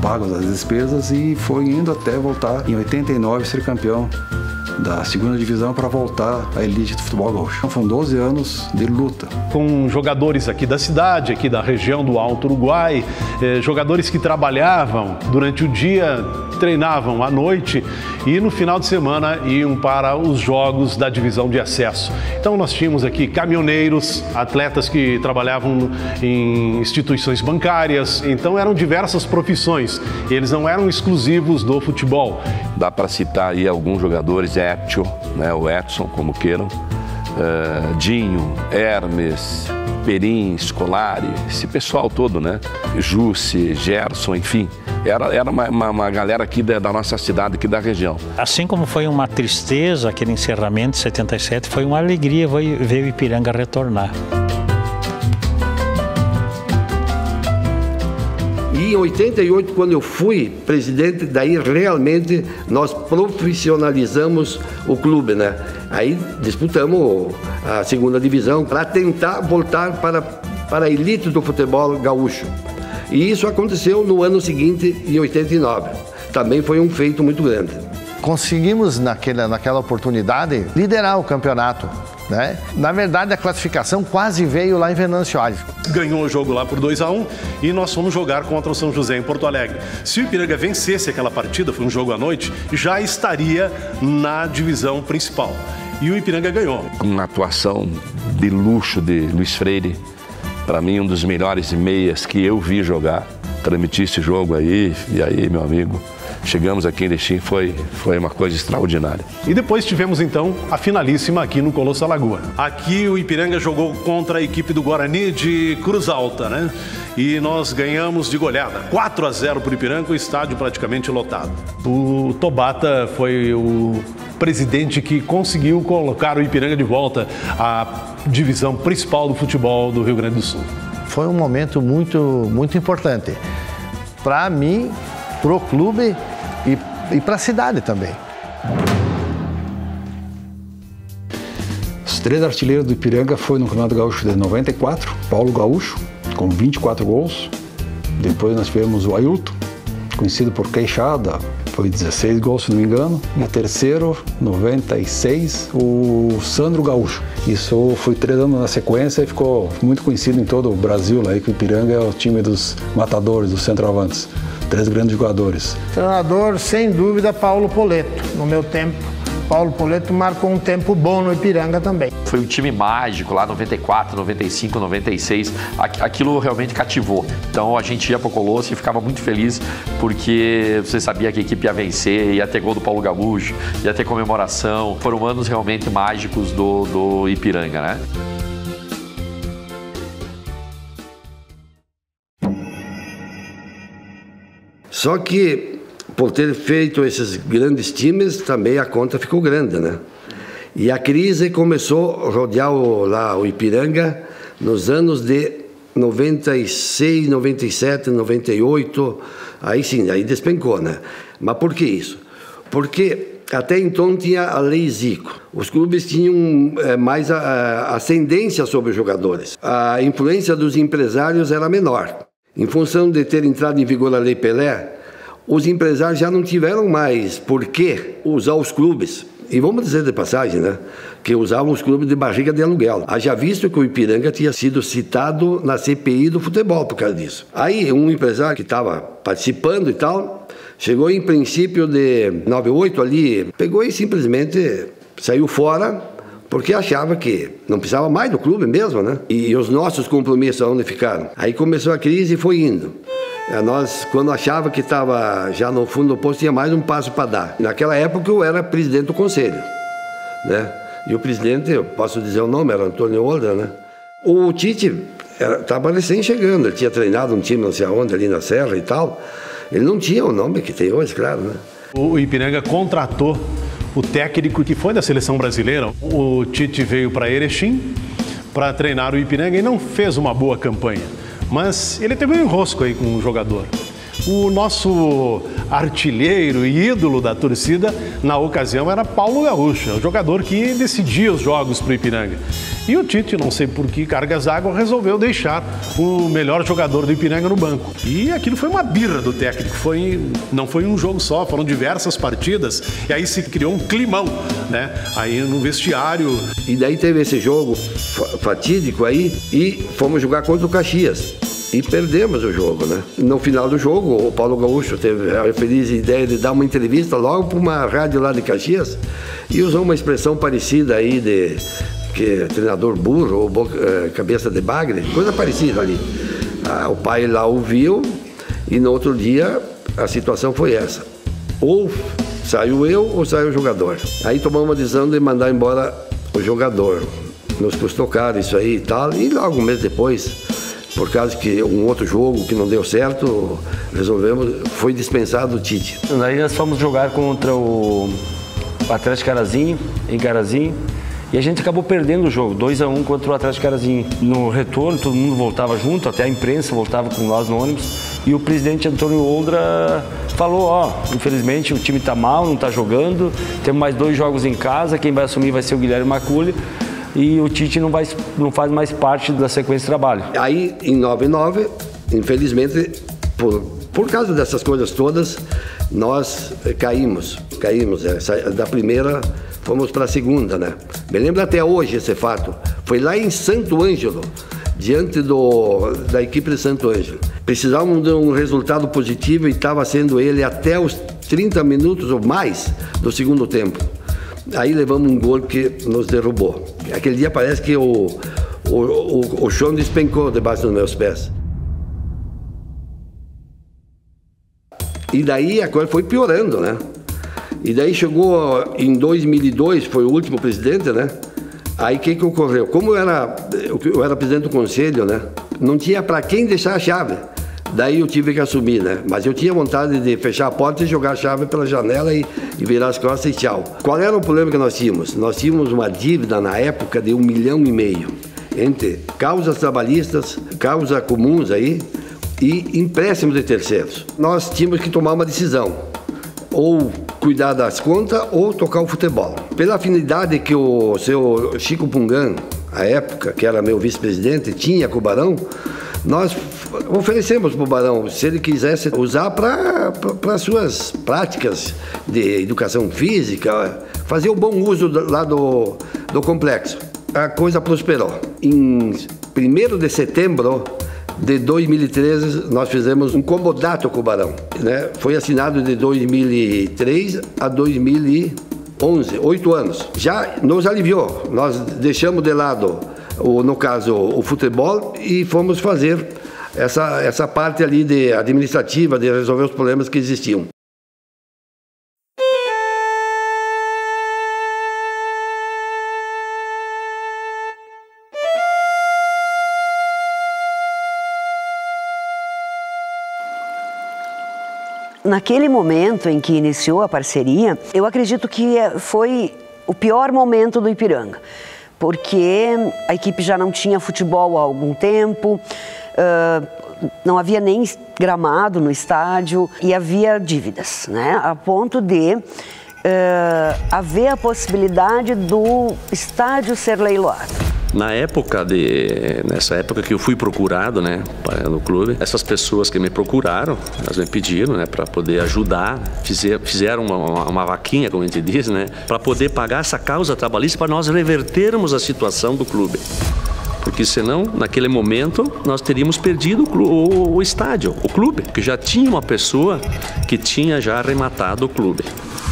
pagam as despesas, e foi indo até voltar em 89 ser campeão da segunda divisão para voltar à elite do futebol gaúcho. Então, foram 12 anos de luta.
Com jogadores aqui da cidade, aqui da região do Alto Uruguai, jogadores que trabalhavam durante o dia, treinavam à noite e no final de semana iam para os jogos da divisão de acesso. Então nós tínhamos aqui caminhoneiros, atletas que trabalhavam em instituições bancárias, então eram diversas profissões, eles não eram exclusivos do futebol.
Dá para citar aí alguns jogadores, Éptio, né, o Edson, como queiram, Dinho, Hermes, Perim, Scolari, esse pessoal todo, né? Jussi, Gerson, enfim. Era uma galera aqui da nossa cidade, aqui da região.
Assim como foi uma tristeza aquele encerramento de 77, foi uma alegria ver o Ipiranga retornar.
E em 88, quando eu fui presidente, daí realmente nós profissionalizamos o clube, né? Aí disputamos a segunda divisão para tentar voltar para a elite do futebol gaúcho. E isso aconteceu no ano seguinte, em 89. Também foi um feito muito grande.
Conseguimos, naquela oportunidade, liderar o campeonato, né? Na verdade, a classificação quase veio lá em Venâncio Aires.
Ganhou o jogo lá por 2-1 e nós fomos jogar contra o São José em Porto Alegre. Se o Ipiranga vencesse aquela partida, foi um jogo à noite, já estaria na divisão principal. E o Ipiranga ganhou.
Uma atuação de luxo de Luiz Freire, para mim um dos melhores meias que eu vi jogar. Transmitir esse jogo aí, e aí, meu amigo, chegamos aqui em Erechim, foi uma coisa extraordinária.
E depois tivemos então a finalíssima aqui no Colosso Alagoa. Aqui o Ipiranga jogou contra a equipe do Guarani de Cruz Alta, né? E nós ganhamos de goleada, 4-0 para o Ipiranga, o estádio praticamente lotado. O Tobata foi o presidente que conseguiu colocar o Ipiranga de volta à divisão principal do futebol do Rio Grande do Sul.
Foi um momento muito importante para mim, para o clube e para a cidade também.
Os 3 artilheiros do Ipiranga foi no Campeonato Gaúcho de 94, Paulo Gaúcho, com 24 gols. Depois nós tivemos o Ailton, conhecido por Queixada, foi 16 gols, se não me engano. E o terceiro, 96, o Sandro Gaúcho. Isso foi 3 anos na sequência e ficou muito conhecido em todo o Brasil, lá, que o Ipiranga é o time dos matadores, dos centroavantes. 3 grandes jogadores.
Treinador, sem dúvida, Paulo Poletto. No meu tempo, Paulo Poletto marcou um tempo bom no Ipiranga também.
Foi um time mágico lá, 94, 95, 96. Aquilo realmente cativou. Então a gente ia para o Colosso e ficava muito feliz porque você sabia que a equipe ia vencer, ia ter gol do Paulo Gaúcho, ia ter comemoração. Foram anos realmente mágicos do Ipiranga, né?
Só que, por ter feito esses grandes times, também a conta ficou grande, né? E a crise começou a rodear o Ipiranga nos anos de 96, 97, 98, aí sim, aí despencou, né? Mas por que isso? Porque Até então tinha a lei Zico. Os clubes tinham mais ascendência sobre os jogadores. A influência dos empresários era menor. Em função de ter entrado em vigor a lei Pelé, os empresários já não tiveram mais por que usar os clubes. E vamos dizer de passagem, né? Que usavam os clubes de barriga de aluguel. Haja visto que o Ipiranga tinha sido citado na CPI do futebol por causa disso. Aí um empresário que estava participando e tal, chegou em princípio de 98 ali, pegou e simplesmente saiu fora, porque achava que não precisava mais do clube mesmo, né? E os nossos compromissos onde ficaram. Aí começou a crise e foi indo. Nós, quando achava que estava já no fundo do poço, tinha mais um passo para dar. Naquela época eu era presidente do conselho, né? E o presidente, eu posso dizer o nome, era Antônio Oldra, né? O Tite estava recém chegando, ele tinha treinado um time não sei aonde, ali na Serra e tal. Ele não tinha o nome que tem hoje, claro, né?
O Ipiranga contratou o técnico que foi da seleção brasileira. O Tite veio para Erechim para treinar o Ipiranga e não fez uma boa campanha. Mas ele teve um enrosco aí com o jogador. O nosso artilheiro e ídolo da torcida, na ocasião, era Paulo Gaúcho, o jogador que decidia os jogos para o Ipiranga. E o Tite, não sei por que cargas d'água, resolveu deixar o melhor jogador do Ipiranga no banco. E aquilo foi uma birra do técnico, não foi um jogo só, foram diversas partidas, e aí se criou um climão, né? Aí no vestiário.
E daí teve esse jogo fatídico aí, e fomos jogar contra o Caxias. E perdemos o jogo, né? No final do jogo, o Paulo Gaúcho teve a feliz ideia de dar uma entrevista logo para uma rádio lá de Caxias e usou uma expressão parecida aí de que treinador burro ou cabeça de bagre, coisa parecida ali. O pai lá ouviu e no outro dia a situação foi essa. Ou saiu eu ou saiu o jogador. Aí tomamos uma decisão de mandar embora o jogador. Nos custou caro isso aí e tal, e logo um mês depois, por causa que um outro jogo que não deu certo, foi dispensado o Tite.
Daí nós fomos jogar contra o Atlético Carazinho, em Carazinho, e a gente acabou perdendo o jogo, 2-1 contra o Atlético Carazinho. No retorno, todo mundo voltava junto, até a imprensa voltava com nós no ônibus, e o presidente Antônio Oldra falou, infelizmente o time está mal, não está jogando, temos mais 2 jogos em casa, quem vai assumir vai ser o Guilherme Maculi, e o Tite não faz mais parte da sequência de trabalho.
Aí, em 99, infelizmente, por causa dessas coisas todas, nós caímos. Da primeira, fomos para a segunda, né? Me lembro até hoje esse fato. Foi lá em Santo Ângelo, diante da equipe de Santo Ângelo. Precisávamos de um resultado positivo e estava sendo ele até os 30 minutos ou mais do segundo tempo. Aí levamos um gol que nos derrubou. Aquele dia parece que o chão despencou debaixo dos meus pés. E daí a coisa foi piorando, né? E daí chegou em 2002, foi o último presidente, né? Aí o que ocorreu? Como eu era presidente do conselho, né? Não tinha para quem deixar a chave. Daí eu tive que assumir, né? Mas eu tinha vontade de fechar a porta e jogar a chave pela janela e virar as costas e tchau. Qual era o problema que nós tínhamos? Nós tínhamos uma dívida na época de 1,5 milhão entre causas trabalhistas, causas comuns aí e empréstimos de terceiros. Nós tínhamos que tomar uma decisão, ou cuidar das contas ou tocar o futebol. Pela afinidade que o seu Chico Pungan, à época, que era meu vice-presidente, tinha com o Barão, nós oferecemos para o Barão, se ele quisesse usar para suas práticas de educação física, fazer um bom uso lá do complexo. A coisa prosperou. Em 1º de setembro de 2013, nós fizemos um comodato com o Barão, né? Foi assinado de 2003 a 2011, 8 anos. Já nos aliviou, nós deixamos de lado, no caso, o futebol e fomos fazer essa parte ali administrativa de resolver os problemas que existiam.
Naquele momento em que iniciou a parceria, eu acredito que foi o pior momento do Ipiranga, porque a equipe já não tinha futebol há algum tempo, não havia nem gramado no estádio e havia dívidas, né? A ponto de haver a possibilidade do estádio ser leiloado.
Nessa época que eu fui procurado, né, no clube, essas pessoas que me procuraram, elas me pediram, né, para poder ajudar, fizeram uma vaquinha, como a gente diz, né, para poder pagar essa causa trabalhista para nós revertermos a situação do clube. Porque senão, naquele momento, nós teríamos perdido o estádio, o clube, que já tinha uma pessoa que tinha já arrematado o clube,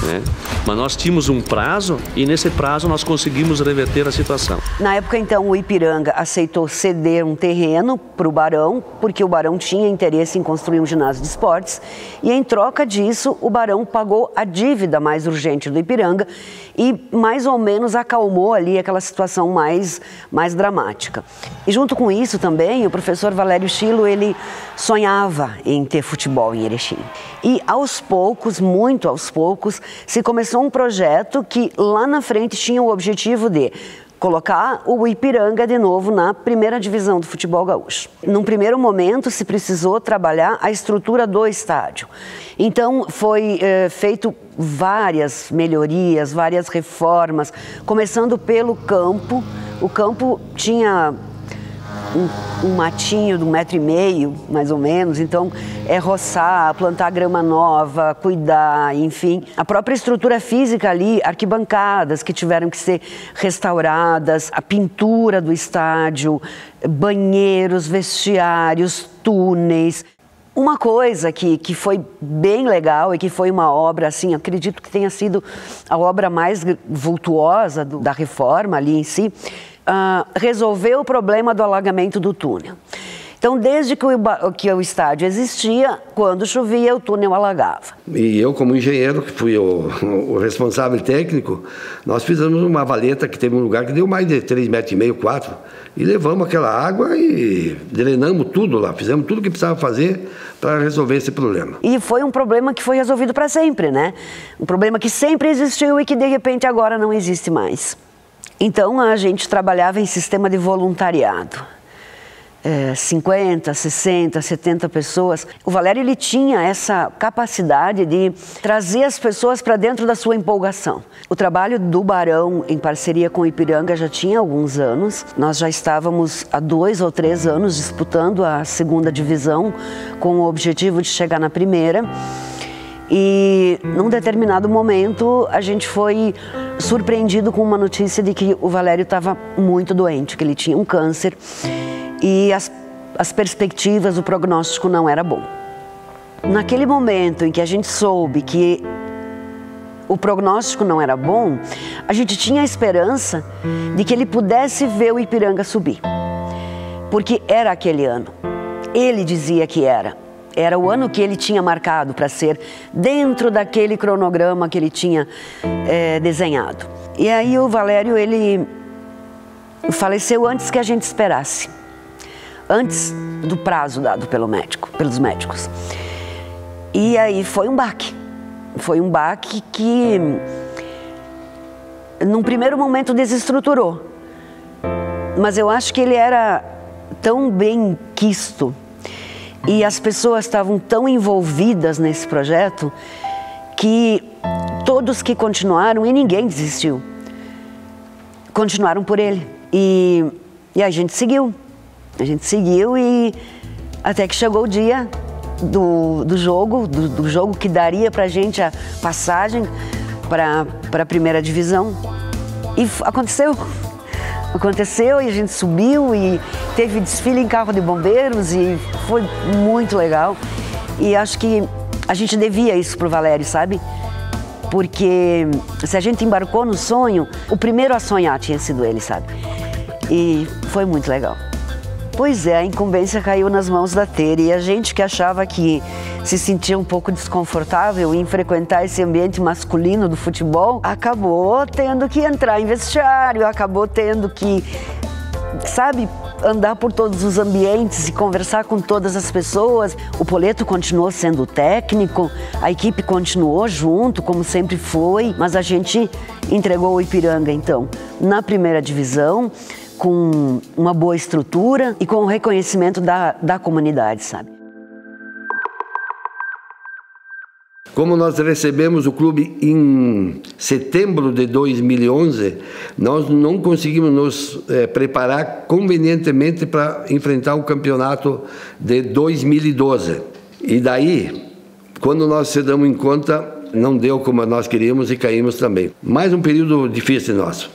né? Mas nós tínhamos um prazo e nesse prazo nós conseguimos reverter a situação.
Na época, então, o Ipiranga aceitou ceder um terreno para o Barão, porque o Barão tinha interesse em construir um ginásio de esportes, e em troca disso, o Barão pagou a dívida mais urgente do Ipiranga e mais ou menos acalmou ali aquela situação mais dramática. E junto com isso também, o professor Valério Schilo, ele sonhava em ter futebol em Erechim. E aos poucos, muito aos poucos, se começou um projeto que lá na frente tinha o objetivo de colocar o Ipiranga de novo na primeira divisão do futebol gaúcho. Num primeiro momento se precisou trabalhar a estrutura do estádio. Então foi feito várias melhorias, várias reformas, começando pelo campo. O campo tinha um matinho de 1,5 m, mais ou menos, então roçar, plantar grama nova, cuidar, enfim. A própria estrutura física ali, arquibancadas que tiveram que ser restauradas, a pintura do estádio, banheiros, vestiários, túneis. Uma coisa que foi bem legal e que foi uma obra, assim, acredito que tenha sido a obra mais vultuosa da reforma ali em si, resolveu o problema do alagamento do túnel. Então, desde que o estádio existia, quando chovia, o túnel alagava.
E eu, como engenheiro, que fui o responsável técnico, nós fizemos uma valeta que teve um lugar que deu mais de 3,5 metros, 4, e levamos aquela água e drenamos tudo lá, fizemos tudo o que precisava fazer para resolver esse problema.
E foi um problema que foi resolvido para sempre, né? Um problema que sempre existiu e que, de repente, agora não existe mais. Então, a gente trabalhava em sistema de voluntariado. 50, 60, 70 pessoas. O Valério, ele tinha essa capacidade de trazer as pessoas para dentro da sua empolgação. O trabalho do Barão, em parceria com o Ipiranga, já tinha alguns anos. Nós já estávamos há 2 ou 3 anos disputando a segunda divisão com o objetivo de chegar na primeira. E num determinado momento a gente foi surpreendido com uma notícia de que o Valério estava muito doente, que ele tinha um câncer e as perspectivas, o prognóstico não era bom. Naquele momento em que a gente soube que o prognóstico não era bom, a gente tinha a esperança de que ele pudesse ver o Ipiranga subir, porque era aquele ano. Ele dizia que era o ano que ele tinha marcado para ser dentro daquele cronograma que ele tinha desenhado. E aí o Valério, ele faleceu antes que a gente esperasse, antes do prazo dado pelos médicos. E aí foi um baque que num primeiro momento desestruturou, mas eu acho que ele era tão bem quisto e as pessoas estavam tão envolvidas nesse projeto que todos que continuaram, e ninguém desistiu, continuaram por ele. E a gente seguiu. A gente seguiu e até que chegou o dia do jogo que daria pra gente a passagem para a primeira divisão. E aconteceu e a gente subiu e teve desfile em carro de bombeiros e foi muito legal. E acho que a gente devia isso pro Valério, sabe? Porque se a gente embarcou no sonho, o primeiro a sonhar tinha sido ele, sabe? E foi muito legal. Pois é, a incumbência caiu nas mãos da Tere e a gente que achava que se sentia um pouco desconfortável em frequentar esse ambiente masculino do futebol, acabou tendo que entrar em vestiário, acabou tendo que, sabe, andar por todos os ambientes e conversar com todas as pessoas. O Poletto continuou sendo técnico, a equipe continuou junto, como sempre foi, mas a gente entregou o Ipiranga, então, na primeira divisão, com uma boa estrutura e com o reconhecimento da comunidade, sabe?
Como nós recebemos o clube em setembro de 2011, nós não conseguimos nos preparar convenientemente para enfrentar o campeonato de 2012. E daí, quando nós se damos em conta, não deu como nós queríamos e caímos também. Mais um período difícil nosso.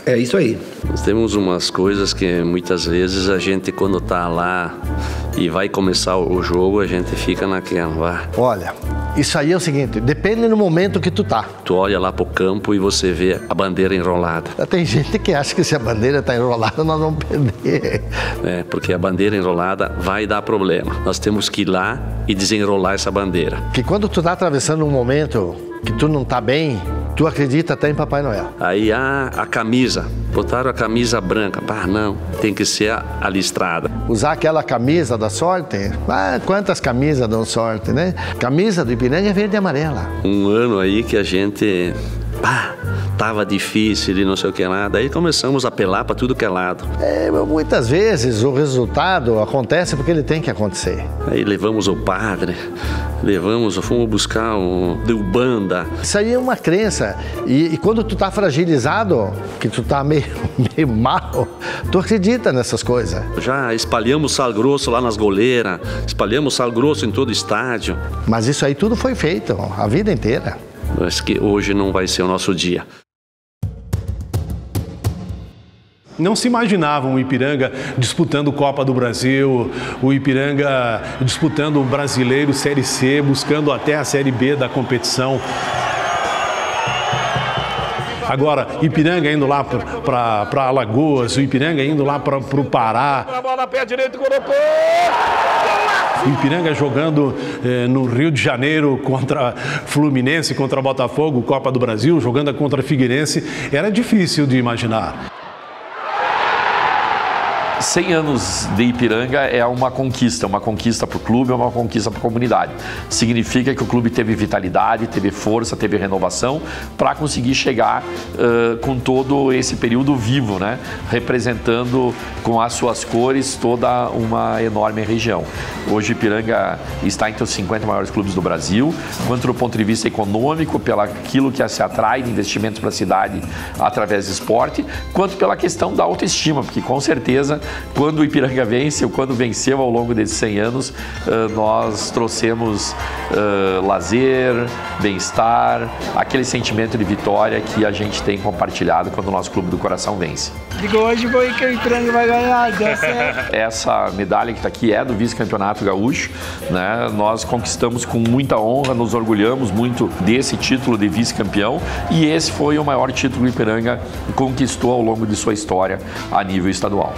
É isso aí.
Nós temos umas coisas que muitas vezes a gente, quando tá lá e vai começar o jogo, a gente fica naquela.
Olha, isso aí é o seguinte, depende do momento que tu tá.
Tu olha lá pro campo e você vê a bandeira enrolada.
Tem gente que acha que se a bandeira tá enrolada, nós vamos perder.
É, porque a bandeira enrolada vai dar problema. Nós temos que ir lá e desenrolar essa bandeira.
Que quando tu tá atravessando um momento que tu não tá bem, tu acredita até em Papai Noel.
Aí a camisa, botaram a camisa branca. Pá, não, tem que ser a listrada.
Usar aquela camisa da sorte, quantas camisas dão sorte, né? Camisa do Ipiranga é verde e amarela.
Um ano aí que a gente, tava difícil e não sei o que lá, daí começamos a apelar para tudo que é lado.
Muitas vezes o resultado acontece porque ele tem que acontecer.
Aí levamos o padre, fomos buscar deu banda.
Isso aí é uma crença. E quando tu tá fragilizado, que tu tá meio mal, tu acredita nessas coisas.
Já espalhamos sal grosso lá nas goleiras, espalhamos sal grosso em todo o estádio.
Mas isso aí tudo foi feito, a vida inteira.
Mas que hoje não vai ser o nosso dia.
Não se imaginavam o Ipiranga disputando Copa do Brasil, o Ipiranga disputando o Brasileiro Série C, buscando até a Série B da competição. Agora, Ipiranga indo lá para Alagoas, o Ipiranga indo lá para o Pará.
A bola pé direito, colocou!
O Ipiranga jogando no Rio de Janeiro contra Fluminense, contra Botafogo, Copa do Brasil, jogando contra Figueirense. Era difícil de imaginar.
100 anos de Ipiranga é uma conquista para o clube, é uma conquista para a comunidade. Significa que o clube teve vitalidade, teve força, teve renovação para conseguir chegar com todo esse período vivo, né? Representando com as suas cores toda uma enorme região. Hoje Ipiranga está entre os 50 maiores clubes do Brasil, tanto do ponto de vista econômico, pelo aquilo que se atrai de investimentos para a cidade através do esporte, quanto pela questão da autoestima, porque com certeza quando o Ipiranga vence, ou quando venceu ao longo desses 100 anos, nós trouxemos lazer, bem-estar, aquele sentimento de vitória que a gente tem compartilhado quando o nosso clube do coração vence.
Digo, hoje foi que o Ipiranga vai ganhar, deu certo.
Essa medalha que está aqui é do vice-campeonato gaúcho, né? Nós conquistamos com muita honra, nos orgulhamos muito desse título de vice-campeão e esse foi o maior título que o Ipiranga conquistou ao longo de sua história a nível estadual.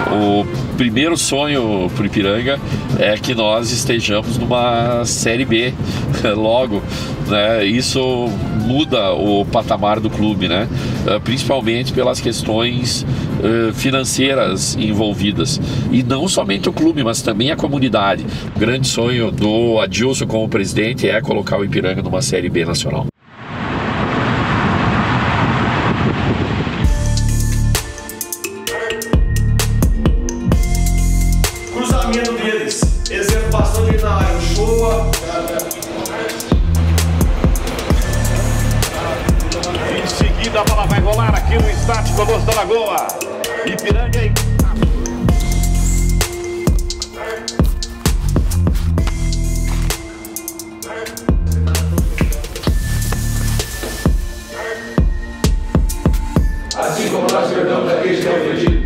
O primeiro sonho para o Ipiranga é que nós estejamos numa Série B logo, né? Isso muda o patamar do clube, né? Principalmente pelas questões financeiras envolvidas. E não somente o clube, mas também a comunidade. O grande sonho do Adilson como presidente é colocar o Ipiranga numa Série B nacional.
Em seguida a bola vai rolar aqui no estádio Colosso da Lagoa. Ipiranga e...
Assim como nós perdemos aqueles que não acreditam.